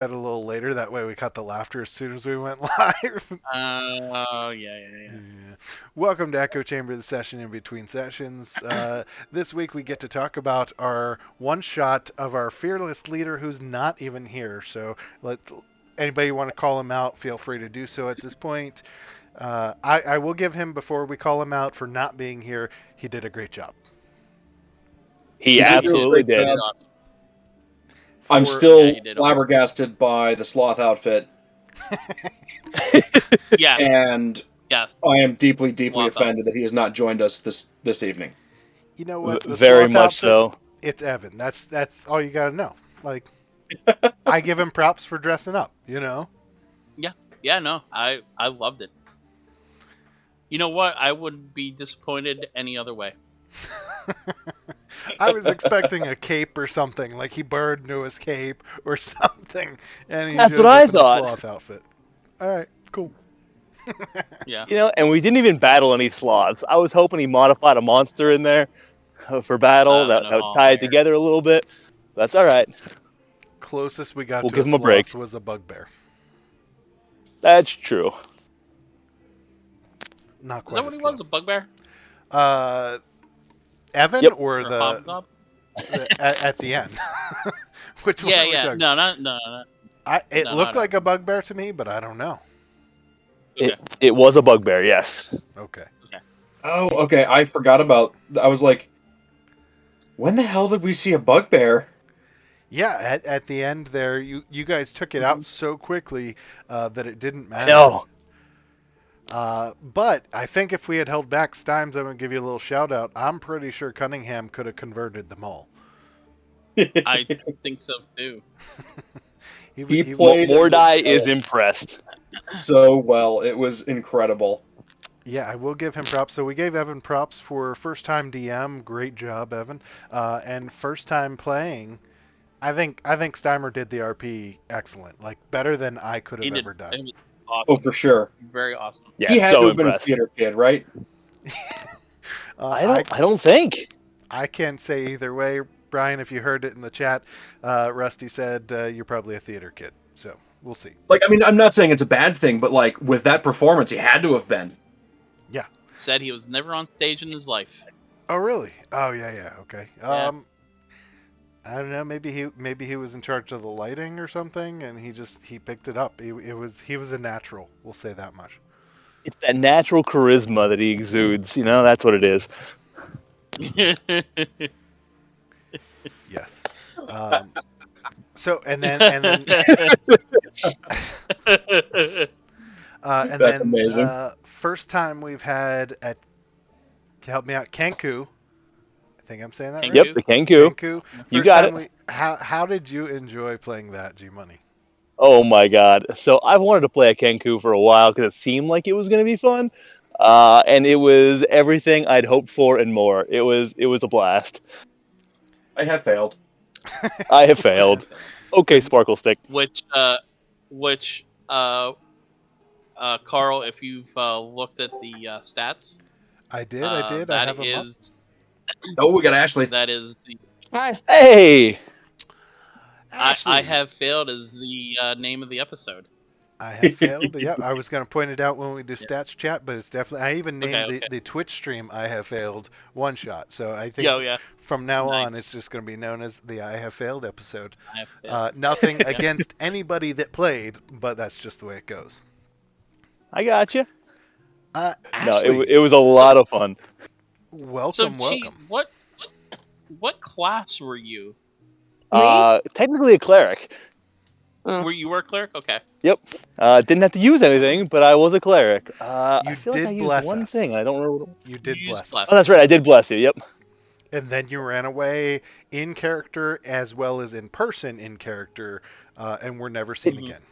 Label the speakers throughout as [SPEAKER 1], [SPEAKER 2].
[SPEAKER 1] a little later. That way we cut the laughter as soon as we went live.
[SPEAKER 2] Yeah.
[SPEAKER 1] Yeah. Welcome to Echo Chamber, the session in between sessions. This week we get to talk about our one shot of our fearless leader who's not even here. So let anybody want to call him out, feel free to do so at this point. I will give him before we call him out for not being here. He did a great job.
[SPEAKER 3] He
[SPEAKER 4] You did do a
[SPEAKER 3] absolutely
[SPEAKER 4] great
[SPEAKER 3] did.
[SPEAKER 4] job.
[SPEAKER 2] Awesome.
[SPEAKER 4] I'm
[SPEAKER 1] For-
[SPEAKER 4] still
[SPEAKER 2] Yeah, you did awesome.
[SPEAKER 4] flabbergasted by the sloth outfit,
[SPEAKER 2] Yes.
[SPEAKER 4] and
[SPEAKER 2] Yes.
[SPEAKER 4] I am deeply
[SPEAKER 2] Sloth
[SPEAKER 4] offended that he has not joined us this evening.
[SPEAKER 1] You know what? The
[SPEAKER 3] Very
[SPEAKER 1] sloth
[SPEAKER 3] much
[SPEAKER 1] outfit,
[SPEAKER 3] so.
[SPEAKER 1] it's Evan. That's all you gotta know. Like, I give him props for dressing up. You know.
[SPEAKER 2] Yeah. No, I loved it. You know what? I would be disappointed any other way.
[SPEAKER 1] I was expecting a cape or something, like he burned into his cape or something, and he
[SPEAKER 3] That's
[SPEAKER 1] shows
[SPEAKER 3] what I
[SPEAKER 1] up in a
[SPEAKER 3] thought.
[SPEAKER 1] sloth outfit. All right, cool.
[SPEAKER 2] Yeah.
[SPEAKER 3] And we didn't even battle any sloths. I was hoping he modified a monster in there for battle that
[SPEAKER 2] Been a
[SPEAKER 3] would tie it
[SPEAKER 2] vampire.
[SPEAKER 3] together a little bit. That's all right.
[SPEAKER 1] Closest we got
[SPEAKER 3] We'll
[SPEAKER 1] to
[SPEAKER 3] give
[SPEAKER 1] a
[SPEAKER 3] him a break.
[SPEAKER 1] sloth was a bugbear.
[SPEAKER 3] That's true.
[SPEAKER 1] Not
[SPEAKER 2] Is
[SPEAKER 1] quite
[SPEAKER 2] that what
[SPEAKER 1] a
[SPEAKER 2] he
[SPEAKER 1] sloth.
[SPEAKER 2] was? A bugbear?
[SPEAKER 1] Evan
[SPEAKER 3] Yep.
[SPEAKER 1] or
[SPEAKER 2] Or a
[SPEAKER 1] the
[SPEAKER 2] hobgoblin?
[SPEAKER 1] at the end? Which one
[SPEAKER 2] Yeah.
[SPEAKER 1] are we
[SPEAKER 2] Yeah.
[SPEAKER 1] talking?
[SPEAKER 2] No.
[SPEAKER 1] It
[SPEAKER 2] No,
[SPEAKER 1] looked
[SPEAKER 2] no.
[SPEAKER 1] like a bugbear to me, but I don't know.
[SPEAKER 2] Okay.
[SPEAKER 3] It was a bugbear, yes.
[SPEAKER 1] Okay.
[SPEAKER 4] Oh, okay. I forgot about. I was like, when the hell did we see a bugbear?
[SPEAKER 1] Yeah, at the end there, you guys took it out so quickly that it didn't
[SPEAKER 3] I
[SPEAKER 1] matter.
[SPEAKER 3] know.
[SPEAKER 1] But I think if we had held back Stimes, I'm going to give you a little shout out. I'm pretty sure Cunningham could have converted them all.
[SPEAKER 2] I think so too.
[SPEAKER 4] He played
[SPEAKER 3] Mordai is impressed.
[SPEAKER 4] so well. It was incredible.
[SPEAKER 1] Yeah, I will give him props. So we gave Evan props for first time DM. Great job, Evan. And first time playing. I think Steimer did the RP excellent. Like better than I could
[SPEAKER 2] He
[SPEAKER 1] have
[SPEAKER 2] did.
[SPEAKER 1] ever
[SPEAKER 2] It
[SPEAKER 1] done.
[SPEAKER 2] was awesome.
[SPEAKER 4] Oh, for sure.
[SPEAKER 2] Very awesome.
[SPEAKER 3] Yeah,
[SPEAKER 4] He had
[SPEAKER 3] so
[SPEAKER 4] to have been a
[SPEAKER 3] impressed.
[SPEAKER 4] theater kid, right?
[SPEAKER 3] I don't think.
[SPEAKER 1] I can't say either way. Brian, if you heard it in the chat, Rusty said you're probably a theater kid. So we'll see.
[SPEAKER 4] Like, I mean, I'm not saying it's a bad thing, but like with that performance, he had to have been.
[SPEAKER 1] Yeah.
[SPEAKER 2] Said he was never on stage in his life.
[SPEAKER 1] Oh really? Oh yeah. Okay.
[SPEAKER 2] Yeah.
[SPEAKER 1] I don't know. Maybe he was in charge of the lighting or something, and he picked it up. He was a natural. We'll say that much.
[SPEAKER 3] It's that natural charisma that he exudes. That's what it is.
[SPEAKER 1] Yes. So and then
[SPEAKER 4] That's amazing.
[SPEAKER 1] First time we've had at help me out Kenku. I think I'm saying that right.
[SPEAKER 3] Yep, the Kenku.
[SPEAKER 1] Kenku.
[SPEAKER 3] You got it.
[SPEAKER 1] How did you enjoy playing that, G Money?
[SPEAKER 3] Oh my god. So I've wanted to play a Kenku for a while because it seemed like it was going to be fun. And it was everything I'd hoped for and more. It was a blast.
[SPEAKER 4] I have failed.
[SPEAKER 3] I have failed. Okay, Sparkle Stick.
[SPEAKER 2] Which, Carl, if you've looked at the stats,
[SPEAKER 1] I did. I
[SPEAKER 2] that
[SPEAKER 1] have them up.
[SPEAKER 2] is
[SPEAKER 4] Oh, we got Ashley.
[SPEAKER 2] that is the
[SPEAKER 5] Hi.
[SPEAKER 3] Hey!
[SPEAKER 1] Ashley,
[SPEAKER 2] I have failed is the name of the episode.
[SPEAKER 1] I have failed. Yeah, I was going to point it out when we do stats chat, but it's definitely. I even named
[SPEAKER 2] Okay.
[SPEAKER 1] the Twitch stream "I have failed" one shot. So I think
[SPEAKER 2] Yeah.
[SPEAKER 1] from now on,
[SPEAKER 2] Nice.
[SPEAKER 1] it's just going to be known as the "I have failed" episode.
[SPEAKER 2] I have failed.
[SPEAKER 1] Nothing against anybody that played, but that's just the way it goes.
[SPEAKER 3] I got you. No,
[SPEAKER 1] Ashley,
[SPEAKER 3] it was a lot of fun.
[SPEAKER 1] welcome.
[SPEAKER 2] G, what class were you?
[SPEAKER 3] Technically a cleric.
[SPEAKER 2] Were you a cleric? Okay.
[SPEAKER 3] Yep. Didn't have to use anything, but I was a cleric. I
[SPEAKER 1] You
[SPEAKER 3] feel like
[SPEAKER 1] did
[SPEAKER 3] I used
[SPEAKER 1] bless
[SPEAKER 3] one
[SPEAKER 1] us.
[SPEAKER 3] thing. I don't remember.
[SPEAKER 1] You did
[SPEAKER 2] You
[SPEAKER 1] bless
[SPEAKER 2] used
[SPEAKER 1] us.
[SPEAKER 3] Oh, that's right. I did bless you. Yep.
[SPEAKER 1] And then you ran away in character as well as in person in character, and were never seen again.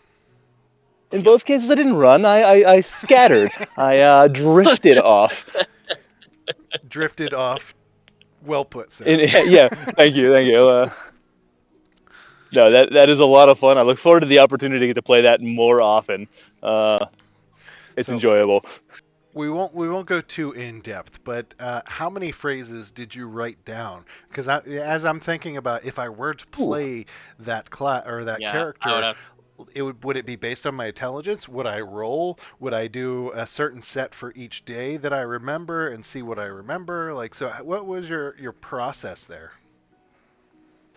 [SPEAKER 3] In both cases, I didn't run. I scattered. I drifted off.
[SPEAKER 1] Drifted off. Well put, sir.
[SPEAKER 3] Yeah. Thank you. No, that is a lot of fun. I look forward to the opportunity to get to play that more often. It's enjoyable.
[SPEAKER 1] We won't go too in depth, but how many phrases did you write down? Because as I'm thinking about if I were to play that class or that character, world, would it be based on my intelligence? Would I roll? Would I do a certain set for each day that I remember and see what I remember? Like, so what was your process there?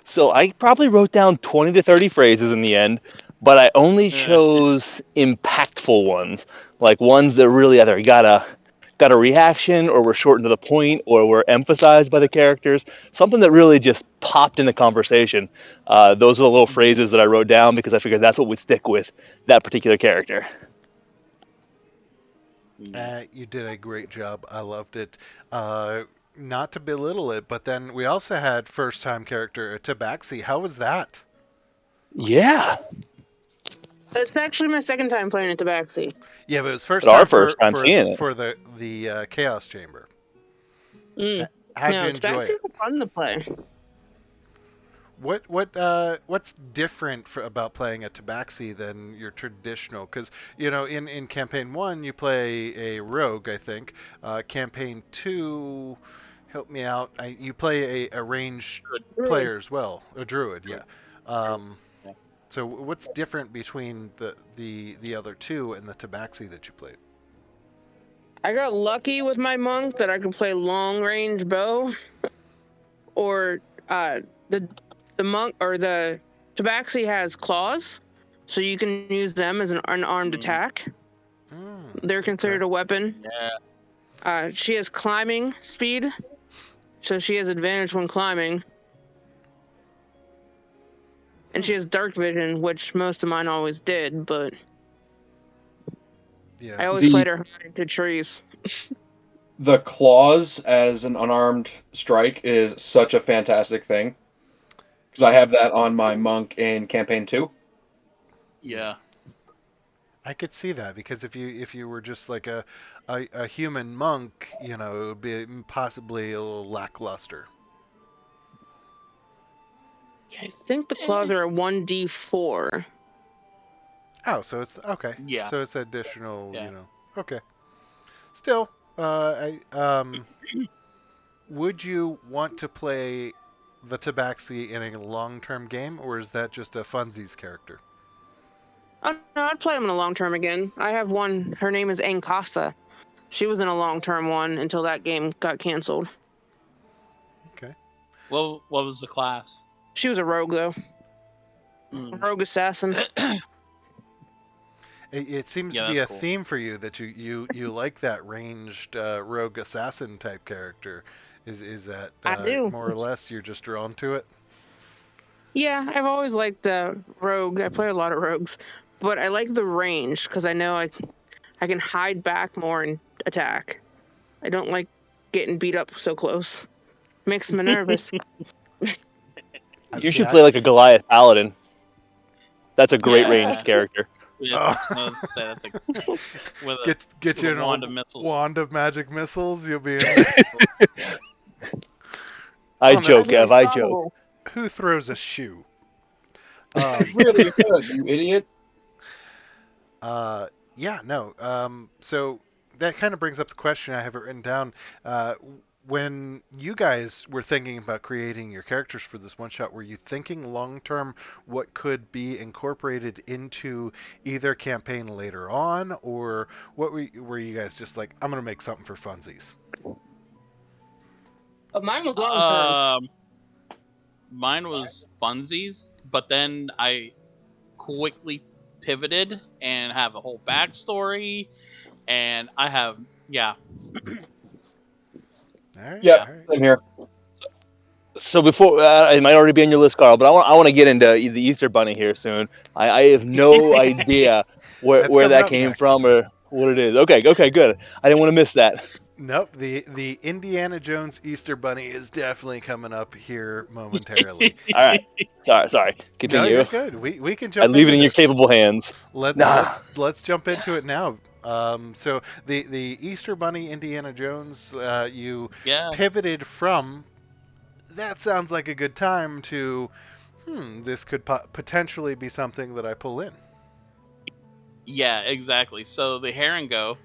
[SPEAKER 3] So I probably wrote down 20 to 30 phrases in the end, but I only
[SPEAKER 2] Yeah.
[SPEAKER 3] chose impactful ones, like ones that really either got a reaction, or were shortened to the point, or were emphasized by the characters. Something that really just popped in the conversation. Those are the little phrases that I wrote down because I figured that's what would stick with that particular character.
[SPEAKER 1] You did a great job. I loved it. Not to belittle it, but then we also had first-time character Tabaxi. How was that?
[SPEAKER 3] Yeah,
[SPEAKER 5] It's actually my second time playing at the backseat.
[SPEAKER 1] Yeah, but it was first
[SPEAKER 3] but our
[SPEAKER 1] time
[SPEAKER 3] first time seeing it.
[SPEAKER 1] for the Chaos Chamber.
[SPEAKER 5] Mm.
[SPEAKER 1] How'd
[SPEAKER 5] No,
[SPEAKER 1] you enjoy
[SPEAKER 5] Tabaxi's
[SPEAKER 1] it?
[SPEAKER 5] fun to play.
[SPEAKER 1] What's different about playing a Tabaxi than your traditional? Because in campaign 1 you play a rogue, I think. Campaign 2, help me out. You play a ranged
[SPEAKER 5] Druid.
[SPEAKER 1] player as well, a druid, yeah.
[SPEAKER 2] Yeah.
[SPEAKER 1] So what's different between the other two and the Tabaxi that you played?
[SPEAKER 5] I got lucky with my monk that I could play long range bow, or the monk or the Tabaxi has claws, so you can use them as an unarmed attack. They're considered a weapon.
[SPEAKER 2] Yeah.
[SPEAKER 5] She has climbing speed, so she has advantage when climbing. And she has dark vision, which most of mine always did, but
[SPEAKER 1] Yeah.
[SPEAKER 5] I always played her hard into trees.
[SPEAKER 4] The claws as an unarmed strike is such a fantastic thing. Because I have that on my monk in campaign 2.
[SPEAKER 2] Yeah.
[SPEAKER 1] I could see that, because if you were just like a human monk, it would be possibly a little lackluster.
[SPEAKER 5] I think the claws are a 1d4.
[SPEAKER 1] Oh, so it's okay.
[SPEAKER 2] Yeah.
[SPEAKER 1] So it's additional,
[SPEAKER 2] Yeah.
[SPEAKER 1] Okay. Still, would you want to play the Tabaxi in a long-term game, or is that just a funsies character?
[SPEAKER 5] Oh no, I'd play them in a long term again. I have one. Her name is Ankasa. She was in a long term one until that game got canceled.
[SPEAKER 1] Okay.
[SPEAKER 2] What was the class?
[SPEAKER 5] She was a rogue though. Rogue assassin.
[SPEAKER 1] It seems
[SPEAKER 2] Yeah,
[SPEAKER 1] to be a
[SPEAKER 2] that's cool.
[SPEAKER 1] theme for you that you like that ranged rogue assassin type character. Is that
[SPEAKER 5] I do.
[SPEAKER 1] more or less you're just drawn to it?
[SPEAKER 5] Yeah, I've always liked the rogue. I play a lot of rogues, but I like the range because I know I can hide back more and attack. I don't like getting beat up so close. Makes me nervous.
[SPEAKER 3] You should play like a Goliath Paladin. That's a great
[SPEAKER 2] Yeah.
[SPEAKER 3] ranged character.
[SPEAKER 2] Yeah, I was gonna say that's like with a
[SPEAKER 1] Get you
[SPEAKER 2] with
[SPEAKER 1] an
[SPEAKER 2] a wand
[SPEAKER 1] old
[SPEAKER 2] of missiles.
[SPEAKER 1] wand of magic missiles. You'll be in there.
[SPEAKER 3] I
[SPEAKER 1] Oh, no.
[SPEAKER 3] joke, Ev. I joke.
[SPEAKER 1] Who throws a shoe?
[SPEAKER 4] Really good, you idiot.
[SPEAKER 1] Yeah, no. So that kind of brings up the question I have it written down. When you guys were thinking about creating your characters for this one shot, were you thinking long term what could be incorporated into either campaign later on, or what were you guys just like, I'm gonna make something for funsies?
[SPEAKER 5] Mine was long term.
[SPEAKER 2] Mine was funsies, but then I quickly pivoted and have a whole backstory, and I have
[SPEAKER 1] All right,
[SPEAKER 4] Yeah,
[SPEAKER 1] all right.
[SPEAKER 4] same here.
[SPEAKER 3] So before it might already be on your list, Carl, but I want to get into the Easter Bunny here soon. I have no idea where
[SPEAKER 1] That's coming
[SPEAKER 3] that
[SPEAKER 1] up
[SPEAKER 3] came
[SPEAKER 1] next.
[SPEAKER 3] from or what it is. Okay, good. I didn't want to miss that.
[SPEAKER 1] Nope, the Indiana Jones Easter Bunny is definitely coming up here momentarily.
[SPEAKER 3] All right, sorry.
[SPEAKER 1] No,
[SPEAKER 3] Continue.
[SPEAKER 1] you're good. We can jump.
[SPEAKER 3] I leave it
[SPEAKER 1] into
[SPEAKER 3] in your
[SPEAKER 1] this.
[SPEAKER 3] capable hands.
[SPEAKER 1] Let's jump into it now. So the Easter Bunny Indiana Jones, you pivoted from that sounds like a good time to this could potentially be something that I pull in.
[SPEAKER 2] Yeah, exactly. So the Harango,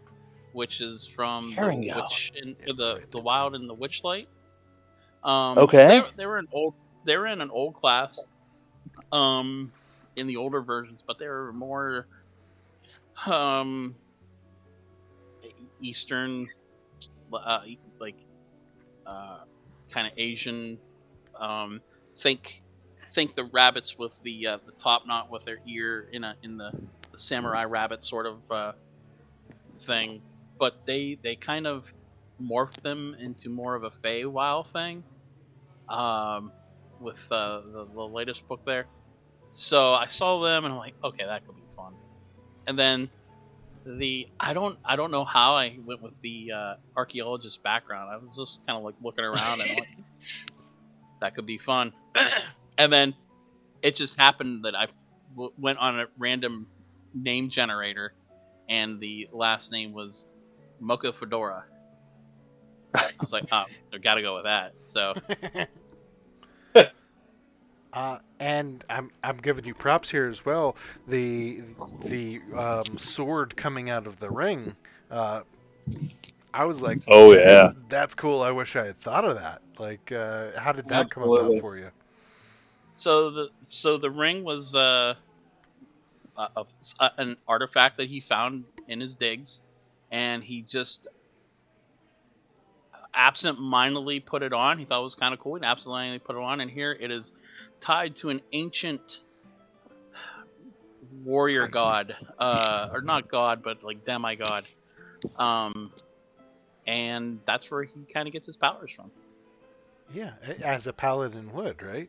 [SPEAKER 2] which is from
[SPEAKER 3] Harango.
[SPEAKER 2] the Witch
[SPEAKER 1] Yeah,
[SPEAKER 2] the Wild and the Witchlight.
[SPEAKER 3] Okay.
[SPEAKER 2] They were in an old class. in the older versions, but they were more Eastern, like kind of Asian. Think the rabbits with the top knot with their ear in the samurai rabbit sort of thing, but they kind of morphed them into more of a Feywild thing. With the latest book there. So I saw them and I'm like, okay, that could be fun. And then I don't know how I went with the archaeologist background. I was just kind of like looking around and like, that could be fun. And then it just happened that I went on a random name generator, and the last name was Mocha Fedora. I was like, oh, I gotta go with that. So.
[SPEAKER 1] And I'm giving you props here as well. The sword coming out of the ring. I was like,
[SPEAKER 3] Oh yeah.
[SPEAKER 1] that's cool. I wish I had thought of that. Like, how did that come about
[SPEAKER 4] Absolutely.
[SPEAKER 1] for you?
[SPEAKER 2] So the ring was an artifact that he found in his digs, and he just absent-mindedly put it on. He thought it was kind of cool. He absent-mindedly put it on, and here it is tied to an ancient warrior god, or not god, but like demigod. And that's where he kind of gets his powers from.
[SPEAKER 1] Yeah, as a paladin would, right?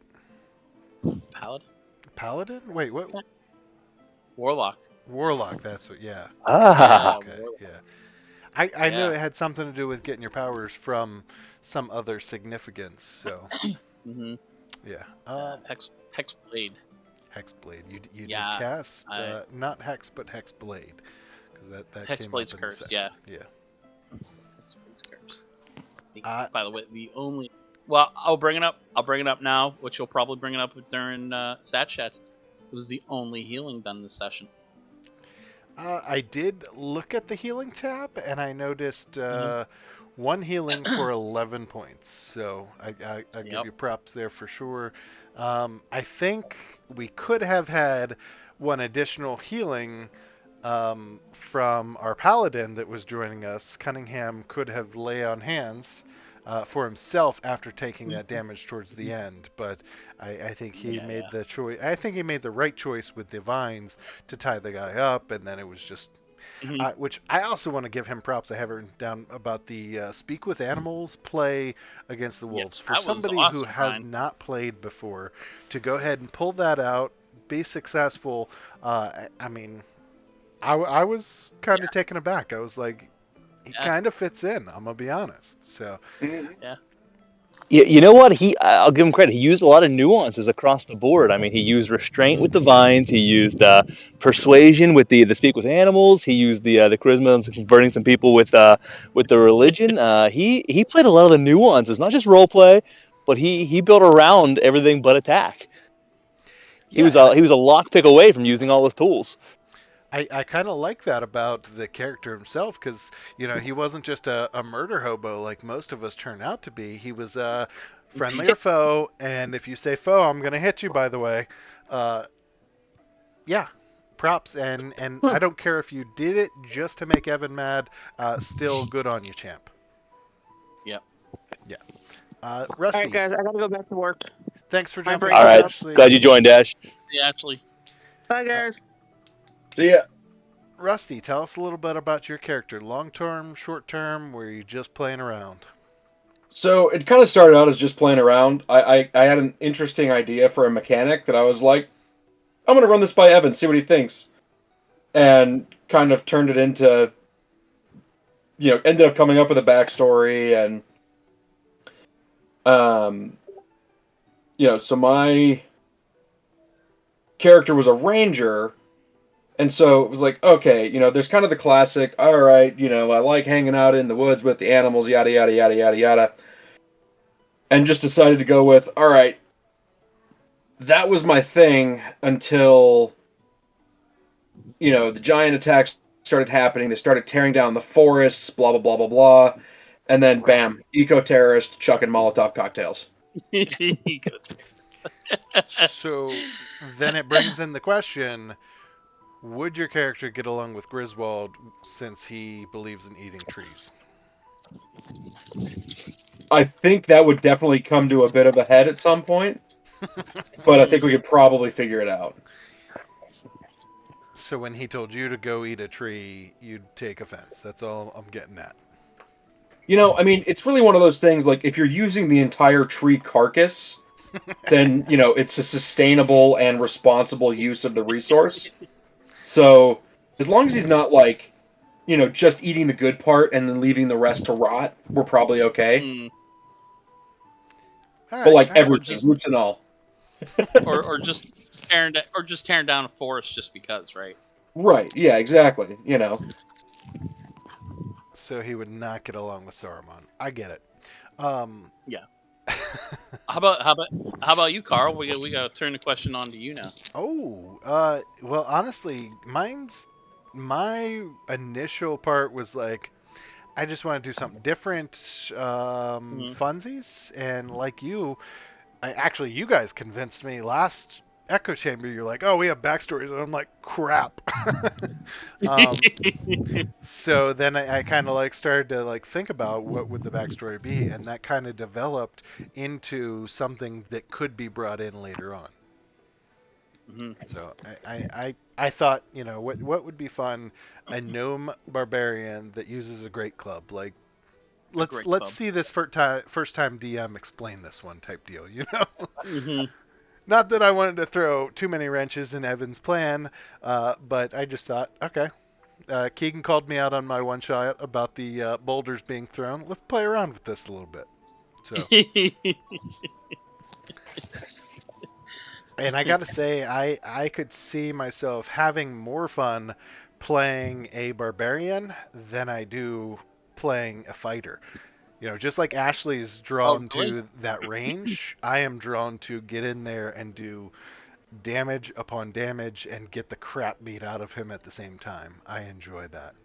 [SPEAKER 2] Paladin?
[SPEAKER 1] Paladin? Wait, what?
[SPEAKER 2] Warlock.
[SPEAKER 1] Warlock. That's what. Yeah.
[SPEAKER 3] Ah.
[SPEAKER 1] Okay.
[SPEAKER 2] Warlock.
[SPEAKER 1] Yeah. I knew
[SPEAKER 2] Yeah.
[SPEAKER 1] it had something to do with getting your powers from some other significance. So
[SPEAKER 2] Mm-hmm.
[SPEAKER 1] yeah.
[SPEAKER 2] Hexblade.
[SPEAKER 1] Hexblade. You
[SPEAKER 2] Yeah,
[SPEAKER 1] did cast not Hex but Hexblade, because that came up
[SPEAKER 2] Hexblade's
[SPEAKER 1] in
[SPEAKER 2] curse.
[SPEAKER 1] the
[SPEAKER 2] Yeah.
[SPEAKER 1] session. Yeah.
[SPEAKER 2] Hexblade's curse.
[SPEAKER 1] By
[SPEAKER 2] the way, the only. Well, I'll bring it up. I'll bring it up now, which you'll probably bring it up during stat chat. It was the only healing done this session.
[SPEAKER 1] I did look at the healing tab, and I noticed
[SPEAKER 2] Mhm.
[SPEAKER 1] one healing for 11 points. So I give you props there for sure. I think we could have had one additional healing from our paladin that was joining us. Cunningham could have lay on hands for himself after taking that damage towards the end, but I think he made the choice. I think he made the right choice with the vines to tie the guy up, and then it was just. Which I also want to give him props. I have written down about the speak with animals play against the wolves. For somebody who has not played before, to go ahead and pull that out, be successful. I mean, I was kind of taken aback. I was like, he kind of fits in. I'm gonna be honest. So
[SPEAKER 2] Yeah.
[SPEAKER 3] You know what? I'll give him credit. He used a lot of nuances across the board. I mean, he used restraint with the vines. He used persuasion with the speak with animals. He used the charisma and converting some people with the religion. He played a lot of the nuances, not just role play, but he built around everything but attack. He was a lockpick away from using all his tools.
[SPEAKER 1] I kind of like that about the character himself, because he wasn't just a murder hobo like most of us turn out to be. He was friendly or foe, and if you say foe, I'm gonna hit you. By the way, yeah, props, and I don't care if you did it just to make Evan mad. Still good on you, champ.
[SPEAKER 2] Yep.
[SPEAKER 1] Yeah. Rusty.
[SPEAKER 5] All right, guys, I gotta go back to work.
[SPEAKER 1] Thanks for jumping.
[SPEAKER 5] break
[SPEAKER 3] All right,
[SPEAKER 1] Ashley.
[SPEAKER 3] glad you joined, Ash.
[SPEAKER 2] See, Ashley.
[SPEAKER 5] Bye, guys.
[SPEAKER 4] See ya.
[SPEAKER 1] Rusty, tell us a little bit about your character. Long term, short term, were you just playing around?
[SPEAKER 4] So it kind of started out as just playing around. I had an interesting idea for a mechanic that I was like, I'm going to run this by Evan, see what he thinks. And kind of turned it into, ended up coming up with a backstory. And, so my character was a ranger. And so it was like, okay, there's kind of the classic, all right, I like hanging out in the woods with the animals, yada, yada, yada, yada, yada. And just decided to go with, all right, that was my thing until, the giant attacks started happening. They started tearing down the forests, blah, blah, blah, blah, blah. And then, bam, eco-terrorist chucking Molotov cocktails.
[SPEAKER 1] So then it brings in the question: would your character get along with Griswold since he believes in eating trees?
[SPEAKER 4] I think that would definitely come to a bit of a head at some point, but I think we could probably figure it out.
[SPEAKER 1] So when he told you to go eat a tree, you'd take offense. That's all I'm getting at.
[SPEAKER 4] I mean, it's really one of those things, like, if you're using the entire tree carcass, then, it's a sustainable and responsible use of the resource. So, as long as he's not, like, just eating the good part and then leaving the rest to rot, we're probably okay.
[SPEAKER 2] Mm.
[SPEAKER 1] All
[SPEAKER 4] But,
[SPEAKER 1] right,
[SPEAKER 4] like,
[SPEAKER 1] all right.
[SPEAKER 4] everything, roots and all.
[SPEAKER 2] or just tearing down a forest just because, right?
[SPEAKER 4] Right, yeah, exactly,
[SPEAKER 1] So he would not get along with Saruman. I get it. Um,
[SPEAKER 2] Yeah. How about you, Carl? We got to turn the question on to you now.
[SPEAKER 1] well, honestly, my initial part was like, I just want to do something different,
[SPEAKER 2] Mhm.
[SPEAKER 1] funsies, and like you, you guys convinced me last Echo Chamber. You're like, oh, we have backstories, and I'm like, crap. um, so then I kind of like started to like think about what would the backstory be, and that kind of developed into something that could be brought in later on.
[SPEAKER 2] Mhm.
[SPEAKER 1] So I thought, what would be fun? A gnome barbarian that uses a great club. Like
[SPEAKER 2] A
[SPEAKER 1] let's
[SPEAKER 2] great
[SPEAKER 1] let's
[SPEAKER 2] club.
[SPEAKER 1] see this first time DM explain this one type deal.
[SPEAKER 2] Hmm.
[SPEAKER 1] Not that I wanted to throw too many wrenches in Evan's plan, but I just thought, okay. Keegan called me out on my one shot about the boulders being thrown. Let's play around with this a little bit. So, and I got to say, I could see myself having more fun playing a barbarian than I do playing a fighter. Just like Ashley's
[SPEAKER 2] Oh,
[SPEAKER 1] drawn
[SPEAKER 2] really?
[SPEAKER 1] to that range, I am drawn to get in there and do damage upon damage and get the crap beat out of him at the same time. I enjoy that.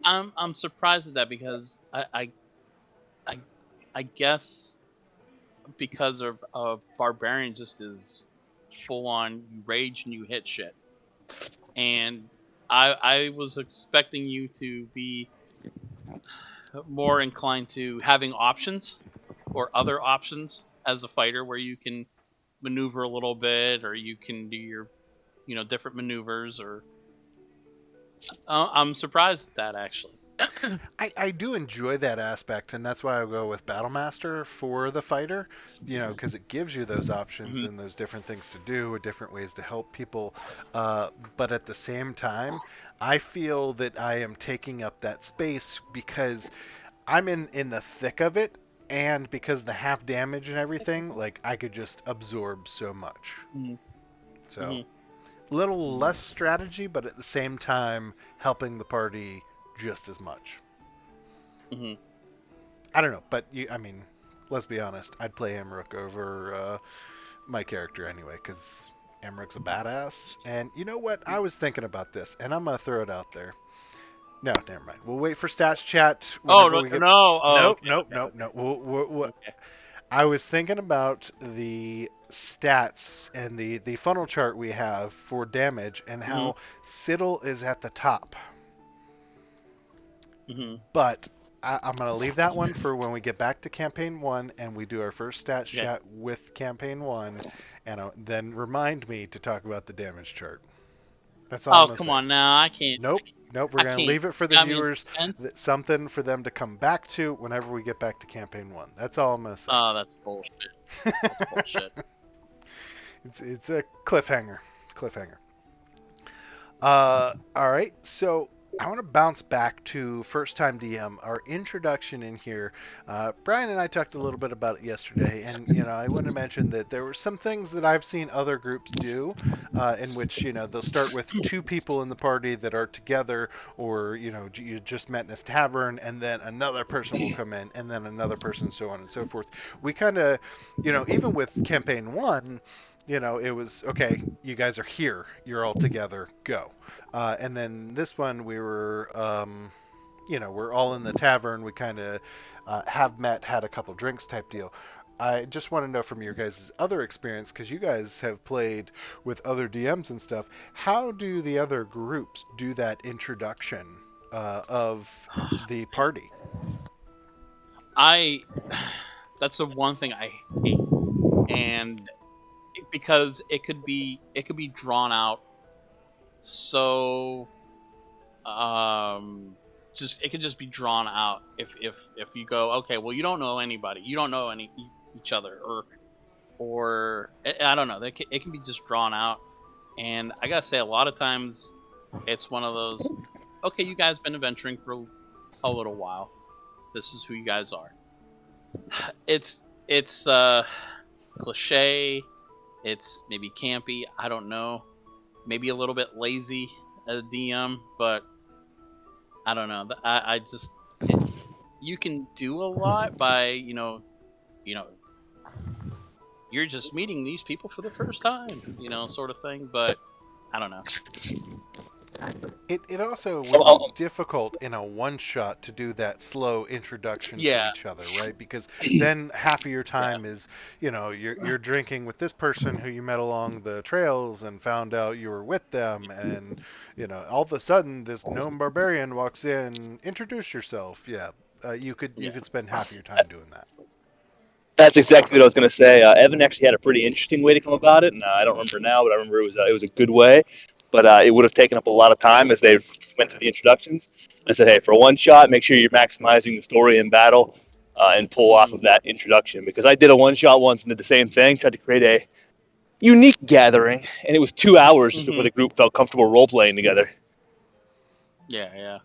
[SPEAKER 2] I'm surprised at that because I, I guess because of barbarian just is full on you rage and you hit shit, and I was expecting you to be more inclined to having options or other options as a fighter where you can maneuver a little bit or you can do your different maneuvers or I'm surprised at that actually.
[SPEAKER 1] I do enjoy that aspect, and that's why I go with Battlemaster for the fighter, because it gives you those options
[SPEAKER 2] Mhm.
[SPEAKER 1] and those different things to do, or different ways to help people. But at the same time, I feel that I am taking up that space because I'm in the thick of it, and because the half damage and everything, like I could just absorb so much.
[SPEAKER 2] Mhm.
[SPEAKER 1] So
[SPEAKER 2] Mhm.
[SPEAKER 1] little less strategy, but at the same time helping the party just as much.
[SPEAKER 2] Mhm.
[SPEAKER 1] I don't know, but let's be honest. I'd play Emmerich over my character anyway, because Emmerich's a badass. And you know what? I was thinking about this, and I'm gonna throw it out there. No, never mind. We'll wait for stats chat
[SPEAKER 2] Oh
[SPEAKER 1] whenever
[SPEAKER 2] no,
[SPEAKER 1] we get.
[SPEAKER 2] no. Oh,
[SPEAKER 1] Nope,
[SPEAKER 2] okay,
[SPEAKER 1] nope,
[SPEAKER 2] okay,
[SPEAKER 1] nope,
[SPEAKER 2] okay,
[SPEAKER 1] nope. We'll.
[SPEAKER 2] okay.
[SPEAKER 1] I was thinking about the stats and the funnel chart we have for damage and
[SPEAKER 2] Mhm.
[SPEAKER 1] how Siddle is at the top.
[SPEAKER 2] Mhm.
[SPEAKER 1] But I'm going to leave that one for when we get back to campaign 1 and we do our first stats
[SPEAKER 2] Okay.
[SPEAKER 1] chat with campaign 1, and then remind me to talk about the damage chart. That's all I'm
[SPEAKER 2] Oh,
[SPEAKER 1] going to
[SPEAKER 2] come
[SPEAKER 1] say.
[SPEAKER 2] on now. I can't.
[SPEAKER 1] Nope, nope. We're
[SPEAKER 2] I
[SPEAKER 1] going to
[SPEAKER 2] can't.
[SPEAKER 1] leave it for
[SPEAKER 2] You
[SPEAKER 1] the
[SPEAKER 2] got me in
[SPEAKER 1] viewers.
[SPEAKER 2] suspense.
[SPEAKER 1] Something for them to come back to whenever we get back to campaign 1. That's all I'm going to say.
[SPEAKER 2] Oh, that's bullshit. That's bullshit.
[SPEAKER 1] It's a cliffhanger. Cliffhanger. All right. So I want to bounce back to first time DM. Our introduction in here. Brian and I talked a little bit about it yesterday, and I want to mention that there were some things that I've seen other groups do, in which they'll start with two people in the party that are together, or you just met in this tavern, and then another person will come in, and then another person, so on and so forth. We kind of, even with campaign 1. It was okay. You guys are here. You're all together. Go. And then this one, we were, we're all in the tavern. We kind of have met, had a couple drinks type deal. I just want to know from your guys' other experience, because you guys have played with other DMs and stuff. How do the other groups do that introduction of the party?
[SPEAKER 2] That's the one thing I hate, and because it could be drawn out so just it could just be drawn out if you go, okay, well, you don't know anybody, you don't know each other, or I don't know, it can be just drawn out. And I gotta say, a lot of times it's one of those, okay, you guys been adventuring for a little while, this is who you guys are. It's cliche, it's maybe campy, I don't know, maybe a little bit lazy as a DM, but I don't know. I just you can do a lot by you're just meeting these people for the first time, sort of thing. But I don't know.
[SPEAKER 1] It also
[SPEAKER 3] So,
[SPEAKER 1] would be difficult in a one-shot to do that slow introduction to
[SPEAKER 2] Yeah.
[SPEAKER 1] each other, right? Because then half of your time is, you're drinking with this person who you met along the trails and found out you were with them, and all of a sudden this gnome barbarian walks in, introduce yourself. Yeah, you could spend half your time doing that.
[SPEAKER 3] That's exactly what I was going to say. Evan actually had a pretty interesting way to come about it, and I don't remember now, but I remember it was a good way. But it would have taken up a lot of time as they went through the introductions. I said, hey, for one shot, make sure you're maximizing the story in battle and pull off of that introduction. Because I did a one shot once and did the same thing, tried to create a unique gathering, and it was 2 hours just before the group felt comfortable role playing together.
[SPEAKER 2] Yeah.
[SPEAKER 1] Yeah,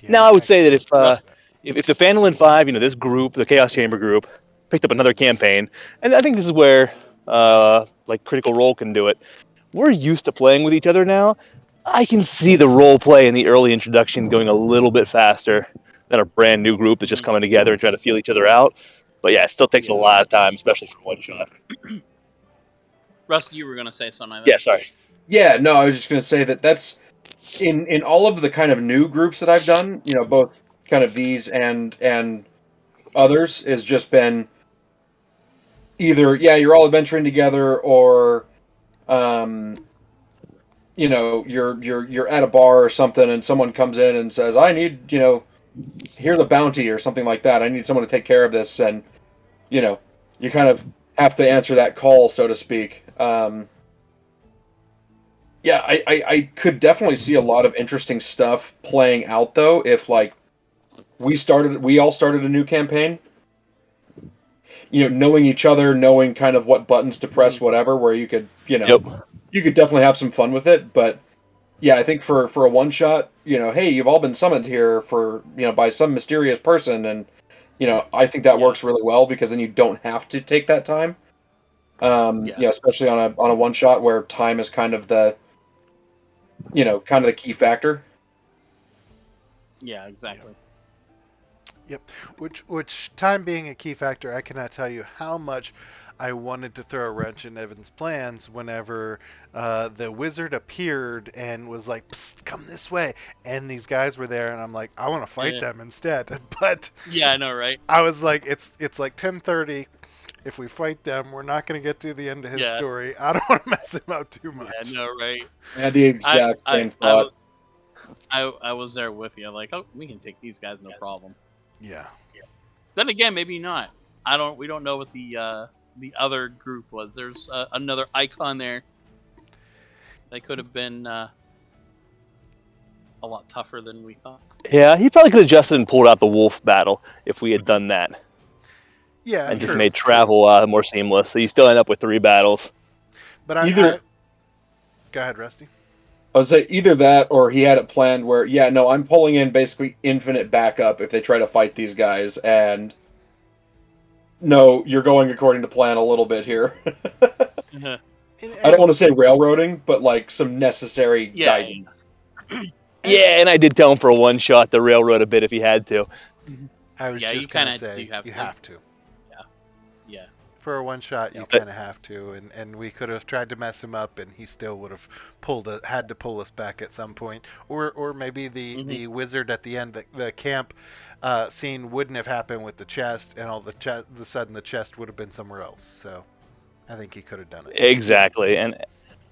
[SPEAKER 3] Now, I would say that
[SPEAKER 2] Rust-
[SPEAKER 3] if the Phandalin 5, this group, the Chaos Chamber group, picked up another campaign, and I think this is where like Critical Role can do it. We're used to playing with each other now. I can see the role play in the early introduction going a little bit faster than a brand new group that's just coming together and trying to feel each other out. But yeah, it still takes a lot of time, especially for one shot.
[SPEAKER 2] Russ, you were gonna say something.
[SPEAKER 3] Yeah, sorry.
[SPEAKER 4] Yeah, no, I was just going to say that's in all of the kind of new groups that I've done, both kind of these and others, has just been either you're all adventuring together, or you're at a bar or something and someone comes in and says, I need, here's a bounty or something like that. I need someone to take care of this, and you kind of have to answer that call, so to speak. Yeah, I could definitely see a lot of interesting stuff playing out, though, if like we all started a new campaign, knowing each other, knowing kind of what buttons to press, whatever, where you could,
[SPEAKER 3] Yep.
[SPEAKER 4] you could definitely have some fun with it. But yeah, I think for a one shot, hey, you've all been summoned here for, by some mysterious person, and I think that works really well, because then you don't have to take that time. Especially on a one shot where time is kind of the key factor.
[SPEAKER 2] Yeah, exactly.
[SPEAKER 1] Yep. Which time being a key factor, I cannot tell you how much I wanted to throw a wrench in Evan's plans whenever the wizard appeared and was like, "Psst, come this way," and these guys were there, and I'm like, I want to fight them instead. But
[SPEAKER 2] yeah, I know, right?
[SPEAKER 1] I was like, it's like 10:30. If we fight them, we're not going to get to the end of his story. I don't want to mess him up too much.
[SPEAKER 2] Yeah, I know, right?
[SPEAKER 4] I had the exact same thought.
[SPEAKER 2] I was there with you. Like, oh, we can take these guys, no problem.
[SPEAKER 1] Yeah.
[SPEAKER 2] Then again, maybe not. We don't know what the other group was. There's another icon there. They could have been a lot tougher than we thought.
[SPEAKER 3] Yeah, he probably could have adjusted and pulled out the wolf battle if we had done that.
[SPEAKER 1] Yeah,
[SPEAKER 3] and just made travel more seamless. So you still end up with 3 battles.
[SPEAKER 1] But go ahead, Rusty.
[SPEAKER 4] I would say either that, or he had it planned where, I'm pulling in basically infinite backup if they try to fight these guys, and no, you're going according to plan a little bit here. I don't want to say railroading, but like some necessary guidance.
[SPEAKER 3] Yeah, and I did tell him for a one shot to railroad a bit if he had to.
[SPEAKER 1] I was just going to say, you have to.
[SPEAKER 2] Yeah.
[SPEAKER 1] For a one shot, you
[SPEAKER 3] Yep.
[SPEAKER 1] kind of have to, and we could have tried to mess him up, and he still would have had to pull us back at some point, or maybe the wizard at the end, the camp scene wouldn't have happened with the chest, and all the sudden the chest would have been somewhere else. So I think he could have done it.
[SPEAKER 3] Exactly, and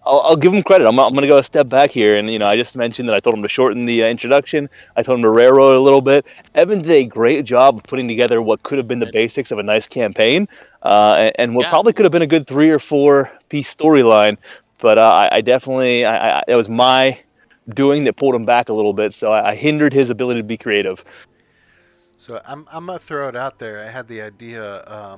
[SPEAKER 3] I'll give him credit. I'm going to go a step back here, and I just mentioned that I told him to shorten the introduction. I told him to railroad a little bit. Evan did a great job of putting together what could have been the basics of a nice campaign, and what probably could have been a good 3 or 4 piece storyline. But I definitely, it was my doing that pulled him back a little bit, so I hindered his ability to be creative.
[SPEAKER 1] So I'm gonna throw it out there. I had the idea